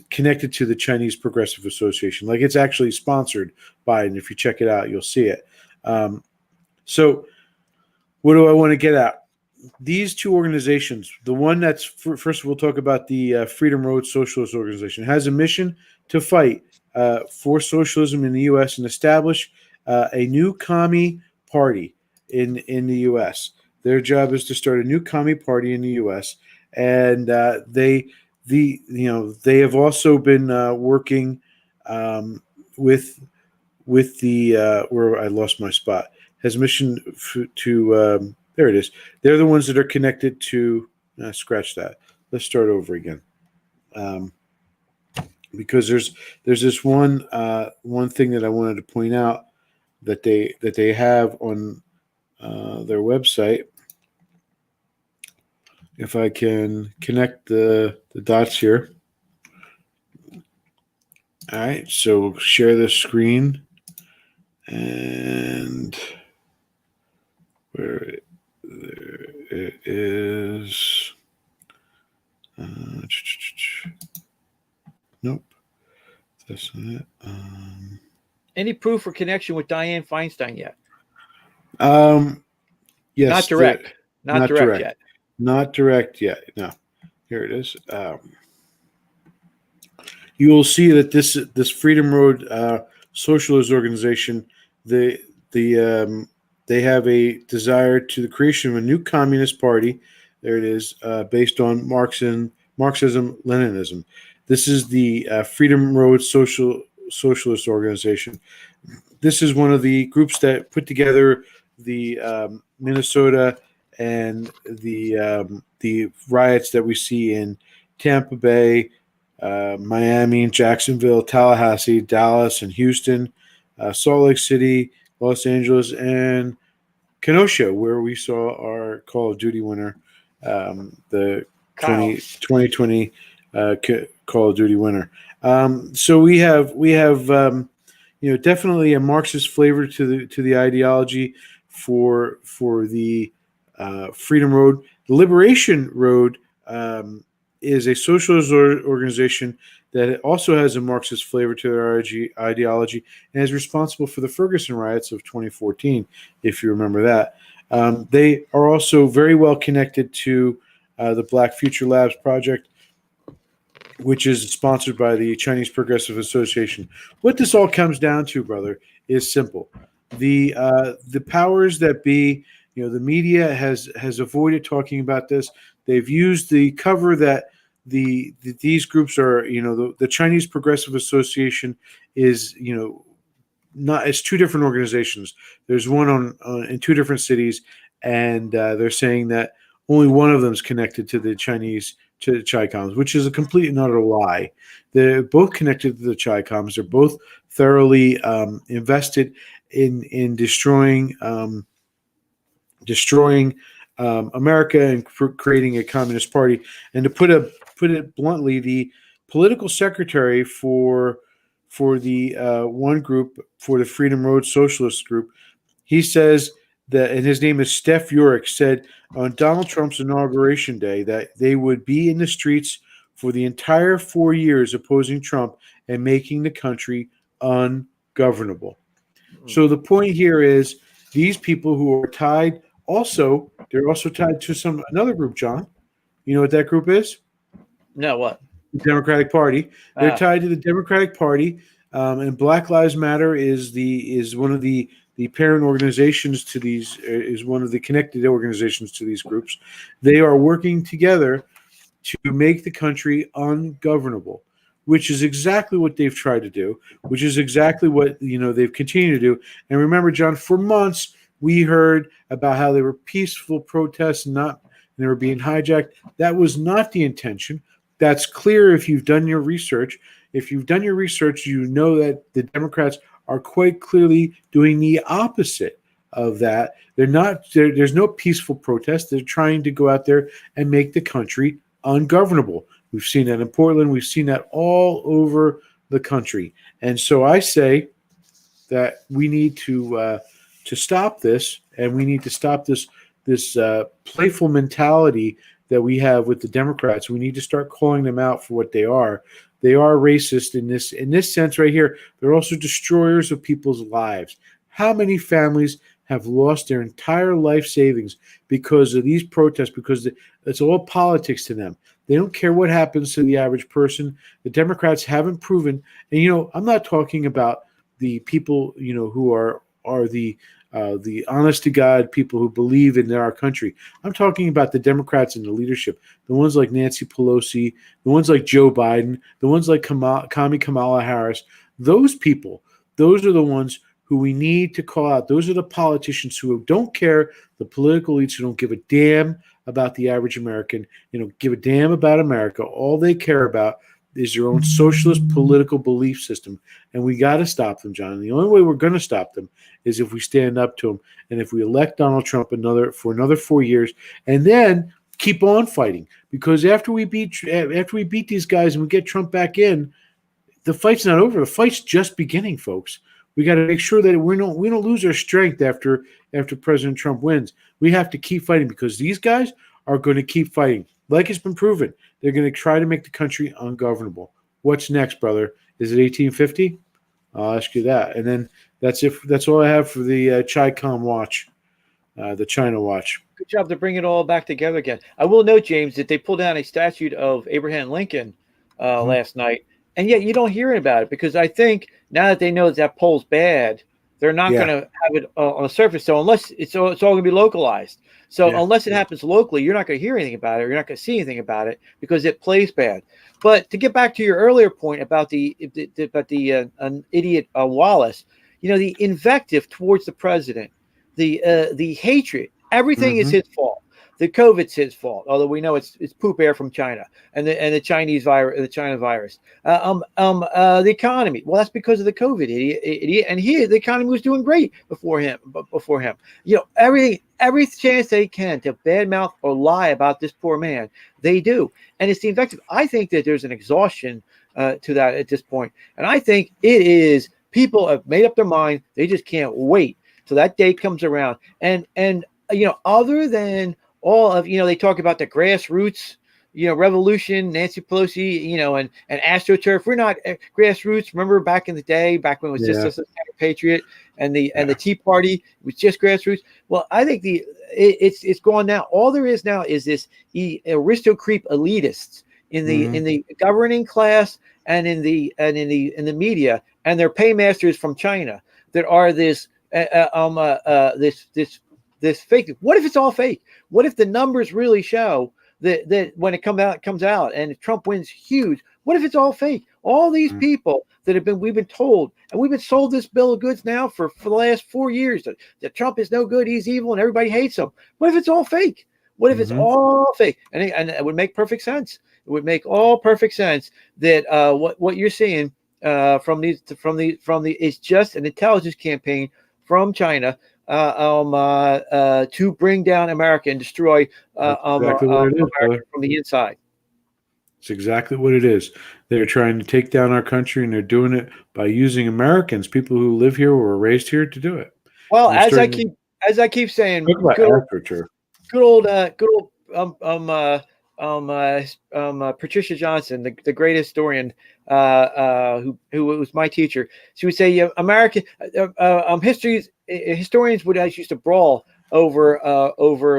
connected to the Chinese Progressive Association. Like, it's actually sponsored by it, and if you check it out, you'll see it. So what do I want to get at? These two organizations, the one that's, first we'll talk about the Freedom Road Socialist Organization, has a mission to fight for socialism in the U.S. and establish a new commie party in the U.S. Their job is to start a new commie party in the U.S. And they have also been working with the where I lost my spot, has a mission to there it is. They're the ones that are connected to scratch that. Let's start over again. Because there's this one thing that I wanted to point out that they have on their website. If I can connect the dots here. All right, so share the screen, and where there it is. Nope, that's not it. Any proof or connection with Dianne Feinstein yet? Yes, not direct. Not direct yet. Not direct yet. No, here it is. You will see that this Freedom Road Socialist Organization, they have a desire to the creation of a new communist party. There it is, based on Marxism, Leninism. This is the Freedom Road Socialist Organization. This is one of the groups that put together the Minnesota and the riots that we see in Tampa Bay, Miami, Jacksonville, Tallahassee, Dallas, and Houston, Salt Lake City, Los Angeles, and Kenosha, where we saw our Call of Duty winner, the 2020 Call of Duty winner. So we have definitely a Marxist flavor to the ideology for the Freedom Road. The Liberation Road is a socialist organization that also has a Marxist flavor to their ideology and is responsible for the Ferguson riots of 2014, if you remember that. They are also very well connected to the Black Future Labs Project, which is sponsored by the Chinese Progressive Association. What this all comes down to, brother, is simple. The powers that be, the media has avoided talking about this. They've used the cover that these groups are, the Chinese Progressive Association is, it's two different organizations. There's one in two different cities, and they're saying that only one of them is connected to the Chi-Coms, which is a complete and utter lie. They're both connected to the Chi-Coms. They're both thoroughly invested in destroying America and creating a communist party. And to put it bluntly, the political secretary for the one group, for the Freedom Road Socialist group, he says that, and his name is Steph Urick, said on Donald Trump's inauguration day that they would be in the streets for the entire 4 years opposing Trump and making the country ungovernable. So the point here is these people who are tied, they're also tied to another group, John. You know what that group is? No, what? The Democratic Party. They're tied to the Democratic Party, and Black Lives Matter is one of the parent organizations to these, is one of the connected organizations to these groups. They are working together to make the country ungovernable, which is exactly what they've tried to do, which is exactly what they've continued to do. And remember, John, for months we heard about how they were peaceful protests and they were being hijacked. That was not the intention. That's clear if you've done your research. if you've done your research, you know that the Democrats are quite clearly doing the opposite of that. They're not. There's no peaceful protest. They're trying to go out there and make the country ungovernable. We've seen that in Portland. We've seen that all over the country. And so I say that we need to stop this, and we need to stop this playful mentality that we have with the Democrats. We need to start calling them out for what they are. They are racist in this sense right here. They're also destroyers of people's lives. How many families have lost their entire life savings because of these protests? Because it's all politics to them. They don't care what happens to the average person. The Democrats haven't proven. And I'm not talking about the people who are the honest to God people who believe in our country. I'm talking about the Democrats in the leadership, the ones like Nancy Pelosi, the ones like Joe Biden, the ones like Kamala Harris. Those people, those are the ones who we need to call out. Those are the politicians who don't care, the political elites who don't give a damn about the average American, give a damn about America. All they care about is their own socialist political belief system. And we got to stop them, John. And the only way we're going to stop them is if we stand up to them and if we elect Donald Trump for another 4 years, and then keep on fighting. Because after we beat these guys and we get Trump back in, the fight's not over. The fight's just beginning, folks. We got to make sure that we don't lose our strength after President Trump wins. We have to keep fighting because these guys are going to keep fighting. Like it's been proven, they're going to try to make the country ungovernable. What's next, brother? Is it 1850? I'll ask you that. And then that's it. That's all I have for the Chi-Com watch, the China watch. Good job to bring it all back together again. I will note, James, that they pulled down a statue of Abraham Lincoln last night, and yet you don't hear about it because I think now that they know that poll's bad, they're not going to have it on the surface. So unless it's all going to be localized. So unless it happens locally, you're not going to hear anything about it. Or you're not going to see anything about it because it plays bad. But to get back to your earlier point about the idiot Wallace, the invective towards the president, the hatred, everything is his fault. The COVID's his fault, although we know it's poop air from China and the Chinese virus, the China virus. The economy, well, that's because of the COVID idiot, and the economy was doing great before him. Every chance they can to badmouth or lie about this poor man, they do, and it's the invective. I think that there's an exhaustion to that at this point, and I think it is people have made up their mind. They just can't wait till that day comes around, and other than all of, they talk about the grassroots, revolution, Nancy Pelosi, and AstroTurf. We're not grassroots. Remember back in the day, back when it was just a patriot and the Tea Party was just grassroots. Well, I think it's gone now. All there is now is this aristocrat elitists in the governing class and in the media, and their paymasters from China that are this fake. What if it's all fake? What if the numbers really show that when it comes out and if Trump wins huge? What if it's all fake? All these people that we've been told, and we've been sold this bill of goods now for the last 4 years that Trump is no good, he's evil, and everybody hates him. What if it's all fake? What if it's all fake? And it would make perfect sense. It would make all perfect sense that what you're seeing from the is just an intelligence campaign from China to bring down America and destroy America from the inside. It's exactly what it is. They're trying to take down our country, and they're doing it by using Americans, people who live here or were raised here, to do it. Well, as I keep saying, good old Patricia Johnson, the great historian, who was my teacher. She would say, American historians would used to brawl over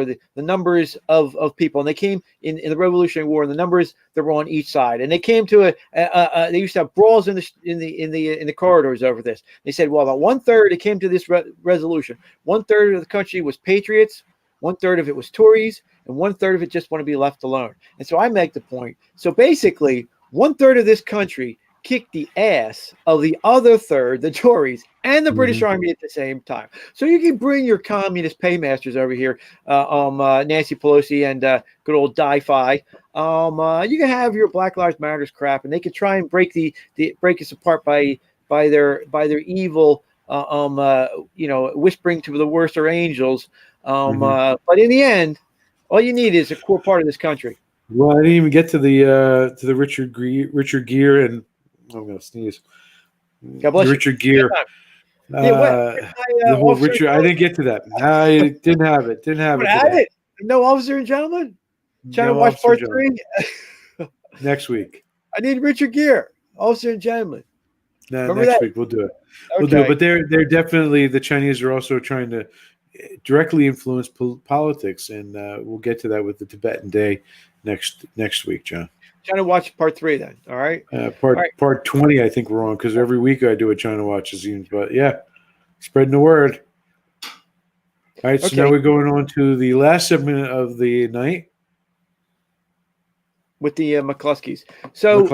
the numbers of people, and they came in the Revolutionary War, and the numbers that were on each side, and they came to they used to have brawls in the corridors over this. They said, well, about 1/3 it came to this resolution. 1/3 of the country was patriots, 1/3 of it was Tories, and 1/3 of it just want to be left alone. And so I make the point. So basically, 1/3 of this country kick the ass of the other third, the Tories, and the British Army at the same time. So you can bring your communist paymasters over here, Nancy Pelosi and good old Di-Fi. You can have your Black Lives Matters crap, and they can try and break us apart by their evil, whispering to the worst angels. But in the end, all you need is a core part of this country. Well, I didn't even get to the Richard Gere and I'm going to sneeze. God bless Richard Gere. The whole Richard. I didn't get to that. I didn't have it. Didn't have it. No, officer and gentlemen. Trying to watch part 3 next week. I need Richard Gere, officer and gentlemen. Next week we'll do it. We'll do it. But they're definitely, the Chinese are also trying to directly influence politics, and we'll get to that with the Tibetan Day next week, John. China Watch part 3 then. All right. Part 20, I think we're on, because every week I do a China Watch, it seems. But yeah, spreading the word. All right, so now we're going on to the last segment of the night with the McCluskeys. So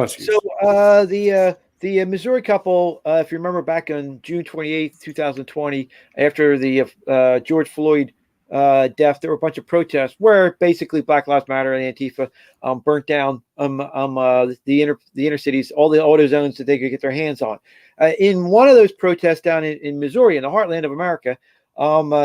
the Missouri couple, if you remember back on June 28th, 2020, after the George Floyd death, there were a bunch of protests where basically Black Lives Matter and Antifa burnt down the inner cities, all the auto zones that they could get their hands on. In one of those protests down in Missouri, in the heartland of America,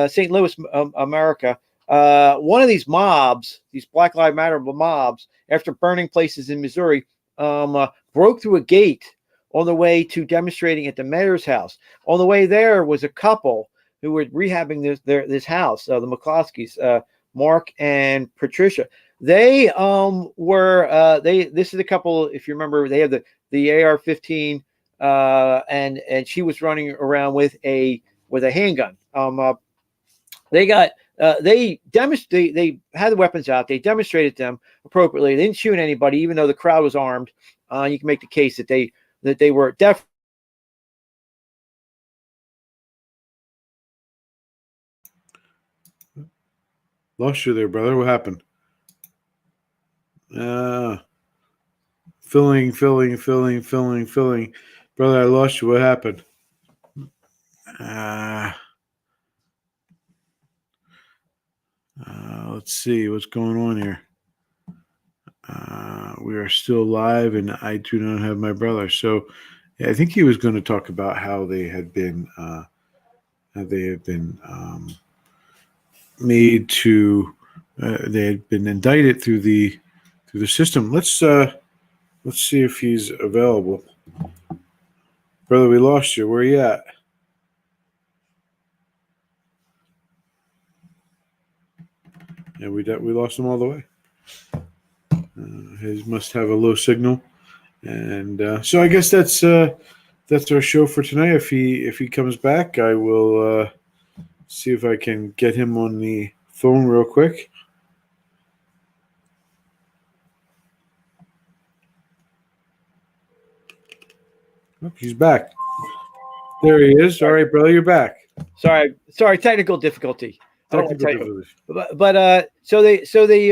St. Louis, America, one of these mobs, these Black Lives Matter mobs, after burning places in Missouri, broke through a gate on the way to demonstrating at the mayor's house. On the way there was a couple who were rehabbing this house, the McCloskeys, Mark and Patricia. They this is a couple, if you remember, they had the AR-15, and she was running around with a handgun. They had the weapons out. They demonstrated them appropriately. They didn't shoot anybody, even though the crowd was armed. You can make the case that they were definitely. Lost you there, brother. What happened? Filling. Brother, I lost you. What happened? Let's see what's going on here. We are still live, and I do not have my brother. So, yeah, I think he was going to talk about how they had been made to. They had been indicted through the system. Let's see if he's available. Brother, we lost you. Where are you at? Yeah, we lost him all the way. He must have a low signal, and so I guess that's our show for tonight. If he comes back, I will see if I can get him on the phone real quick. Oh, he's back. There he is. All right, brother, you're back. Sorry, technical difficulty. So the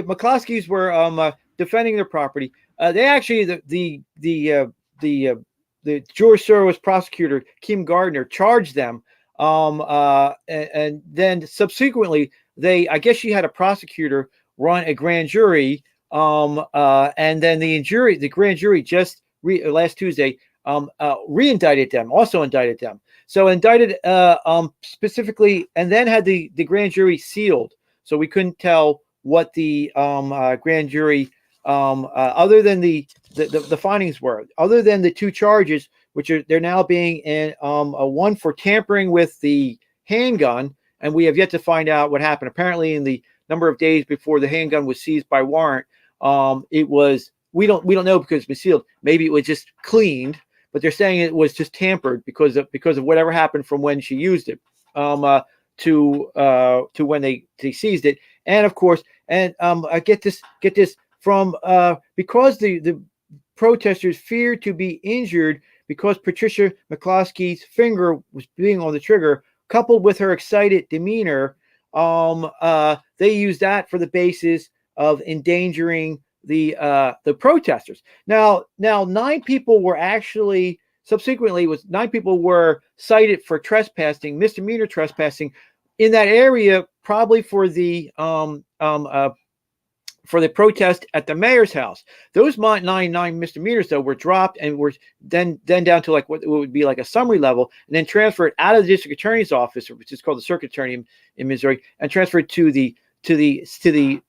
McCloskeys were defending their property. They actually the George Soros prosecutor Kim Gardner charged them, and then subsequently I guess she had a prosecutor run a grand jury, and then the grand jury just last Tuesday re-indicted them, also indicted them. So indicted specifically, and then had the grand jury sealed, so we couldn't tell what the grand jury, other than the findings were, other than the two charges, which they're now being in one for tampering with the handgun, and we have yet to find out what happened. Apparently, in the number of days before the handgun was seized by warrant, it was we don't know because it's been sealed. Maybe it was just cleaned. But they're saying it was just tampered because of whatever happened from when she used it to when they seized it. And of course, and I get this from because the protesters feared to be injured because Patricia McCloskey's finger was being on the trigger, coupled with her excited demeanor. They used that for the basis of endangering the protesters. Now 9 people were actually subsequently 9 people were cited for trespassing, misdemeanor trespassing in that area, probably for the protest at the mayor's house. Those 9 misdemeanors, though, were dropped and were then down to like what would be like a summary level, and then transferred out of the district attorney's office, which is called the circuit attorney in Missouri, and transferred to the city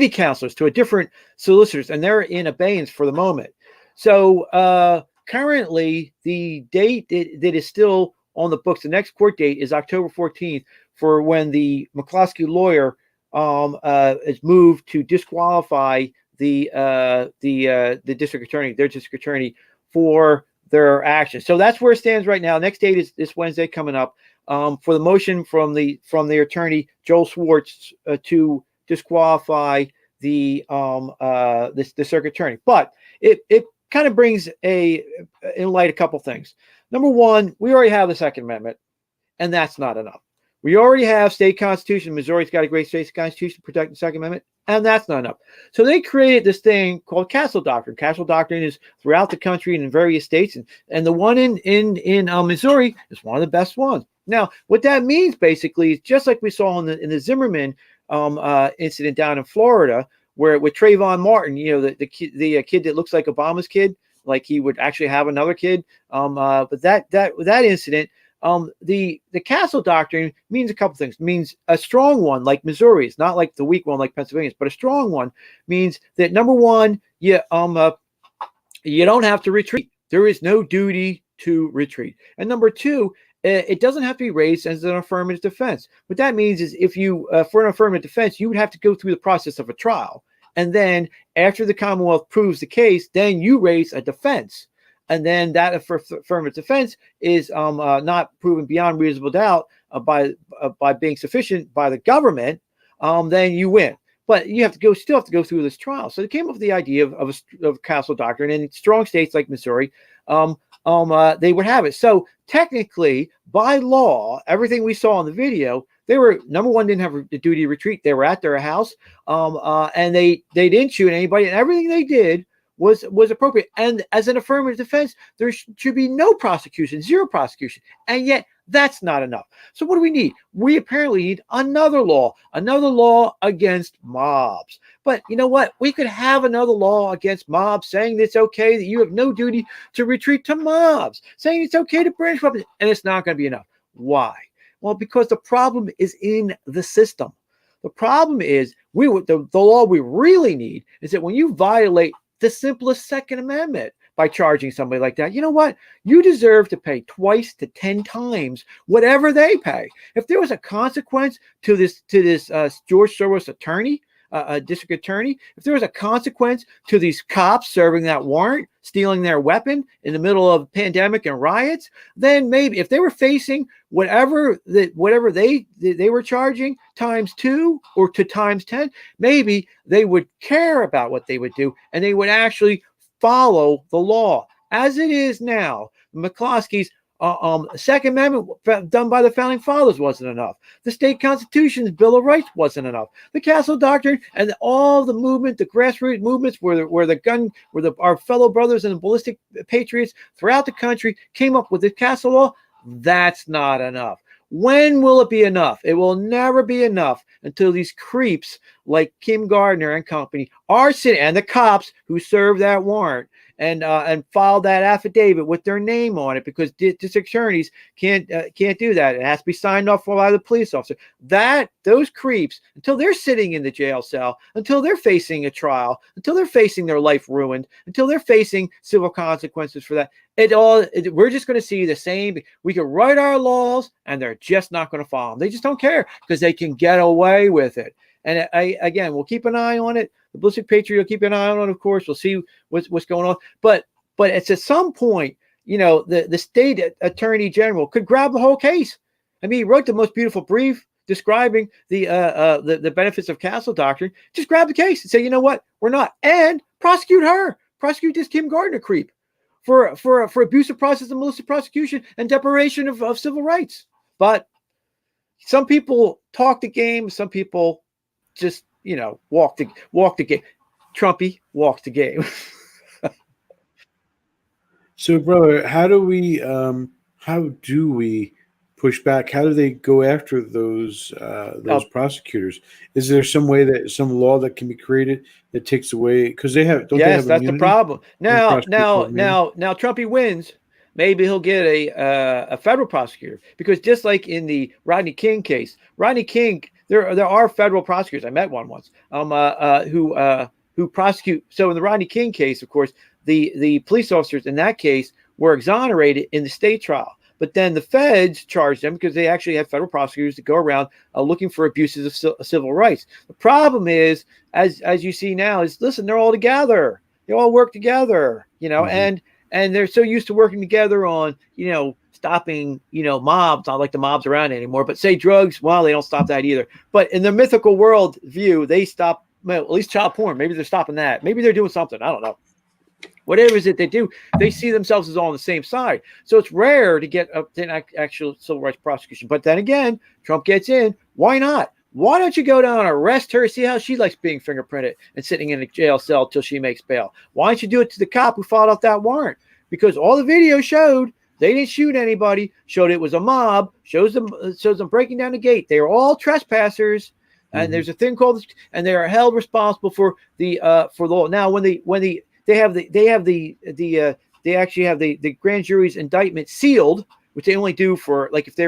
councilors, to a different solicitors, and they're in abeyance for the moment. So currently, the date that is still on the books, the next court date is October 14th, for when the McCloskey lawyer is moved to disqualify the district attorney, their district attorney, for their actions. So that's where it stands right now. Next date is this Wednesday coming up, for the motion from the attorney Joel Schwartz to disqualify the circuit attorney. But it kind of brings in light a couple things. Number one, we already have the Second Amendment, and that's not enough. We already have state constitution. Missouri's got a great state constitution protecting the Second Amendment, and that's not enough. So they created this thing called Castle Doctrine. Castle Doctrine is throughout the country and in various states, and the one in Missouri is one of the best ones. Now, what that means basically is just like we saw in the Zimmerman incident down in Florida, where with Trayvon Martin, the kid that looks like Obama's kid, like he would actually have another kid. But that incident. The Castle Doctrine means a couple things. It means a strong one like Missouri's, not like the weak one like Pennsylvania's, but a strong one means that, number one, you don't have to retreat. There is no duty to retreat. And number two, it doesn't have to be raised as an affirmative defense. What that means is if you, for an affirmative defense, you would have to go through the process of a trial. And then after the Commonwealth proves the case, then you raise a defense. And then that affirmative defense is not proven beyond reasonable doubt by being sufficient by the government, then you win. But you still have to go through this trial. So they came up with the idea of Castle Doctrine, and in strong states like Missouri, they would have it. So technically, by law, everything we saw in the video, they were, number one, didn't have the duty to retreat. They were at their house, and they didn't shoot anybody, and everything they did was appropriate. And as an affirmative defense, there should be no prosecution, zero prosecution. And yet that's not enough. So what do we need? We apparently need another law against mobs. But you know what? We could have another law against mobs saying it's okay that you have no duty to retreat to mobs, saying it's okay to brandish weapons, and it's not going to be enough. Why? Well, because the problem is in the system. The problem is the law we really need is that when you violate the simplest Second Amendment by charging somebody like that, you know what? You deserve to pay twice to 10 times whatever they pay. If there was a consequence to this George Soros attorney, district attorney, if there was a consequence to these cops serving that warrant, stealing their weapon in the middle of a pandemic and riots, then maybe if they were facing whatever they were charging times 2 or to times 10, maybe they would care about what they would do and they would actually follow the law. As it is now, McCloskey's Second Amendment done by the Founding Fathers wasn't enough. The state constitution's Bill of Rights wasn't enough. The Castle Doctrine and all the movement, the grassroots movements where our fellow brothers and the ballistic patriots throughout the country came up with the Castle Law, that's not enough. When will it be enough? It will never be enough until these creeps like Kim Gardner and company are sitting, and the cops who served that warrant and filed that affidavit with their name on it, because district attorneys can't do that. It has to be signed off by the police officer. Those creeps, until they're sitting in the jail cell, until they're facing a trial, until they're facing their life ruined, until they're facing civil consequences for that, we're just going to see the same. We can write our laws, and they're just not going to follow them. They just don't care because they can get away with it. And again, we'll keep an eye on it. The Ballistic Patriot will keep an eye on it, of course. We'll see what's going on. But it's at some point, the state attorney general could grab the whole case. I mean, he wrote the most beautiful brief describing the benefits of Castle Doctrine. Just grab the case and say, you know what, we're not, and prosecute her. Prosecute this Kim Gardner creep for abusive process and malicious prosecution and deprivation of civil rights. But some people talk the game. Some people just walk the game. Trumpy walks the game. So, brother, how do we push back? How do they go after those prosecutors? Is there some law that can be created that takes away, because they have? Don't they have that's the immunity? problem. Now Trumpy wins. Maybe he'll get a federal prosecutor, because just like in the Rodney King case, Rodney King, there are federal prosecutors. I met one once. Who prosecute. So in the Rodney King case, of course, the police officers in that case were exonerated in the state trial. But then the feds charged them because they actually have federal prosecutors that go around looking for abuses of civil rights. The problem is, as you see now, is listen, they're all together. They all work together, and they're so used to working together on, stopping, mobs. Not like the mobs around anymore, but say drugs. Well, they don't stop that either. But in the mythical world view, they stop, at least child porn. Maybe they're stopping that. Maybe they're doing something. I don't know. Whatever is it they do, they see themselves as all on the same side. So it's rare to get an actual civil rights prosecution. But then again, Trump gets in. Why not? Why don't you go down and arrest her, see how she likes being fingerprinted and sitting in a jail cell till she makes bail? Why don't you do it to the cop who filed out that warrant? Because all the video showed they didn't shoot anybody, showed it was a mob, shows them breaking down the gate. They are all trespassers. And there's a thing called, and they are held responsible for the law. Now, they actually have the grand jury's indictment sealed, which they only do for, like, they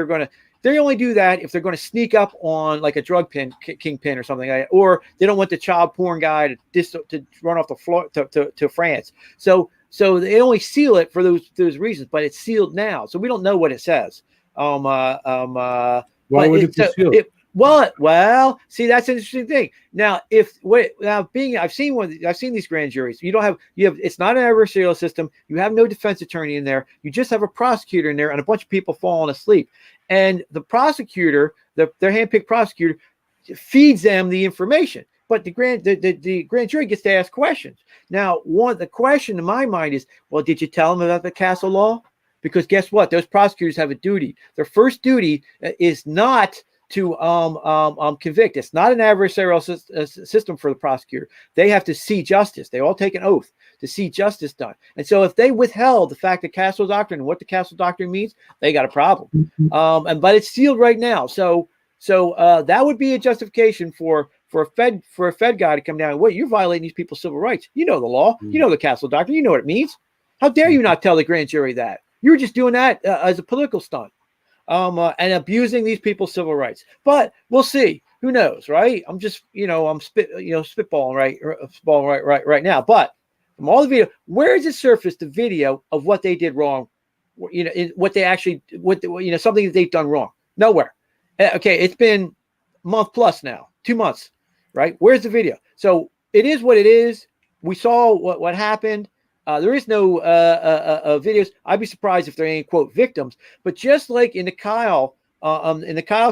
only do that if they're going to sneak up on like a drug kingpin or something like that, or they don't want the child porn guy to run off the floor to France. So they only seal it for those reasons, but it's sealed now, so we don't know what it says. Why would it be sealed? Well, see, that's an interesting thing. Now, I've seen these grand juries. You have it's not an adversarial system. You have no defense attorney in there. You just have a prosecutor in there and a bunch of people falling asleep. And the prosecutor, their handpicked prosecutor, feeds them the information. But the grand jury gets to ask questions. Now, the question in my mind is, well, did you tell them about the Castle Law? Because guess what? Those prosecutors have a duty. Their first duty is not to convict. It's not an adversarial system for the prosecutor. They have to see justice. They all take an oath to see justice done. And so if they withheld the fact that Castle Doctrine and what the Castle Doctrine means, they got a problem. But it's sealed right now. So that would be a justification for a Fed guy to come down and, wait, you're violating these people's civil rights. You know the law. You know the Castle Doctrine. You know what it means. How dare you not tell the grand jury that? You were just doing that as a political stunt. And abusing these people's civil rights. But we'll see. Who knows, right? I'm just, spitballing right now. But from all the video, where is it surfaced the video of what they did wrong? What they actually, something that they've done wrong? Nowhere. Okay, it's been a month plus now, 2 months, right? Where's the video? So it is what it is. We saw what happened. There is no videos. I'd be surprised if there are any, quote, victims. But just like in the Kyle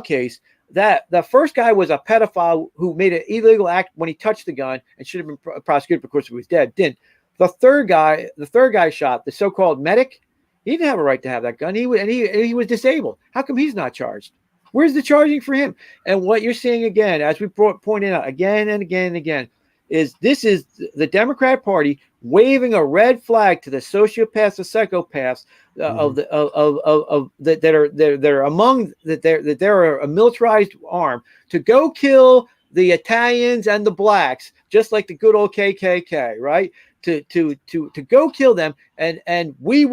case, that the first guy was a pedophile who made an illegal act when he touched the gun and should have been prosecuted because he was dead. Didn't. The third guy shot, the so-called medic. He didn't have a right to have that gun. He was disabled. How come he's not charged? Where's the charging for him? And what you're seeing again, as we pointed out again and again and again, is the Democrat Party waving a red flag to the sociopaths, the psychopaths that they're a militarized arm to go kill the Italians and the blacks, just like the good old KKK, right? To go kill them, and we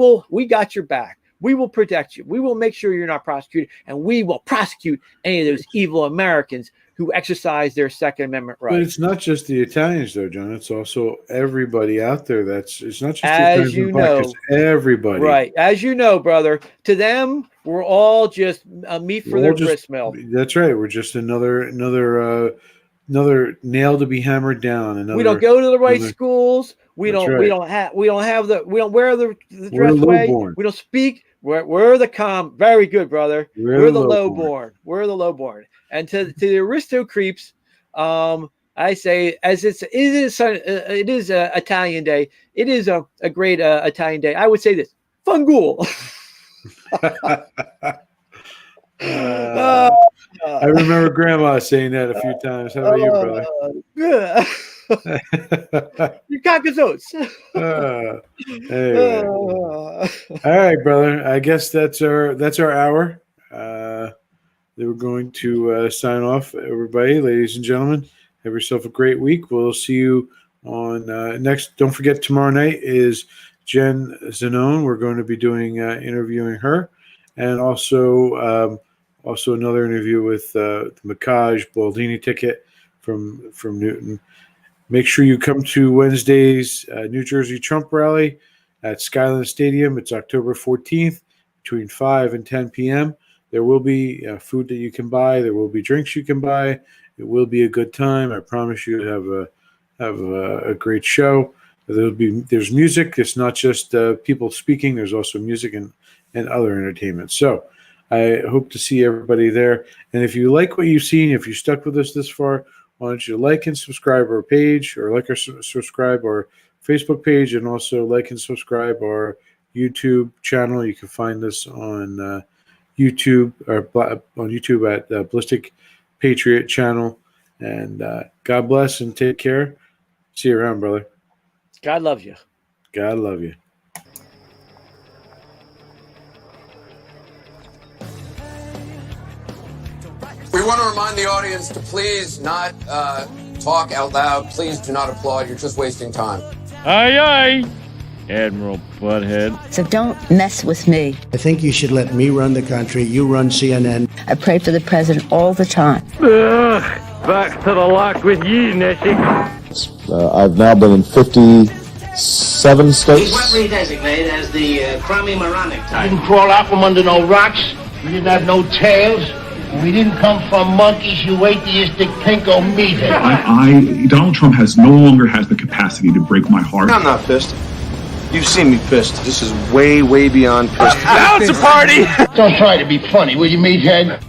got your back. We will protect you. We will make sure you're not prosecuted, and we will prosecute any of those evil Americans who exercise their Second Amendment rights. But it's not just the Italians, though, John. It's also everybody out there. It's not just as the Italians, it's everybody. Right, as you know, brother. To them, we're all just meat for their gristmill. That's right. We're just another nail to be hammered down. We don't go to the right schools. We don't wear the dress way. We don't speak. We're the very good, brother. We're the lowborn. We're the lowborn. And to the aristo creeps, I say, as it is Italian Day. It is a great Italian day. I would say this: Fungool. I remember Grandma saying that a few times. How about you, brother? You cockazos. Anyway. All right, brother. I guess that's our hour. They were going to sign off, everybody, ladies and gentlemen. Have yourself a great week. We'll see you on next. Don't forget, tomorrow night is Jen Zanone. We're going to be doing interviewing her, and also another interview with the Mikaj Baldini ticket from Newton. Make sure you come to Wednesday's New Jersey Trump rally at Skyline Stadium. It's October 14th between 5 and 10 p.m. There will be food that you can buy. There will be drinks you can buy. It will be a good time. I promise you to have a great show. There's music. It's not just people speaking. There's also music and other entertainment. So I hope to see everybody there. And if you like what you've seen, if you stuck with us this far, why don't you like and subscribe our page, or like or subscribe our Facebook page, and also like and subscribe our YouTube channel. You can find us on YouTube at Ballistic Patriot channel. And God bless and take care. See you around, brother. God loves you. God love you. We want to remind the audience to please not talk out loud. Please do not applaud. You're just wasting time. Aye, aye, Admiral Butthead. So don't mess with me. I think you should let me run the country. You run CNN. I pray for the president all the time. Ugh, back to the lock with you, Nessie. I've now been in 57 states. He's what we designate as the crummy moronic You type. didn't crawl out from under no rocks. We didn't have no tails. We didn't come from monkeys, you atheistic pinko meathead. Donald Trump no longer has the capacity to break my heart. I'm not pissed. You've seen me pissed. This is way, way beyond pissed. Now it's a party! Don't try to be funny, will you, meathead?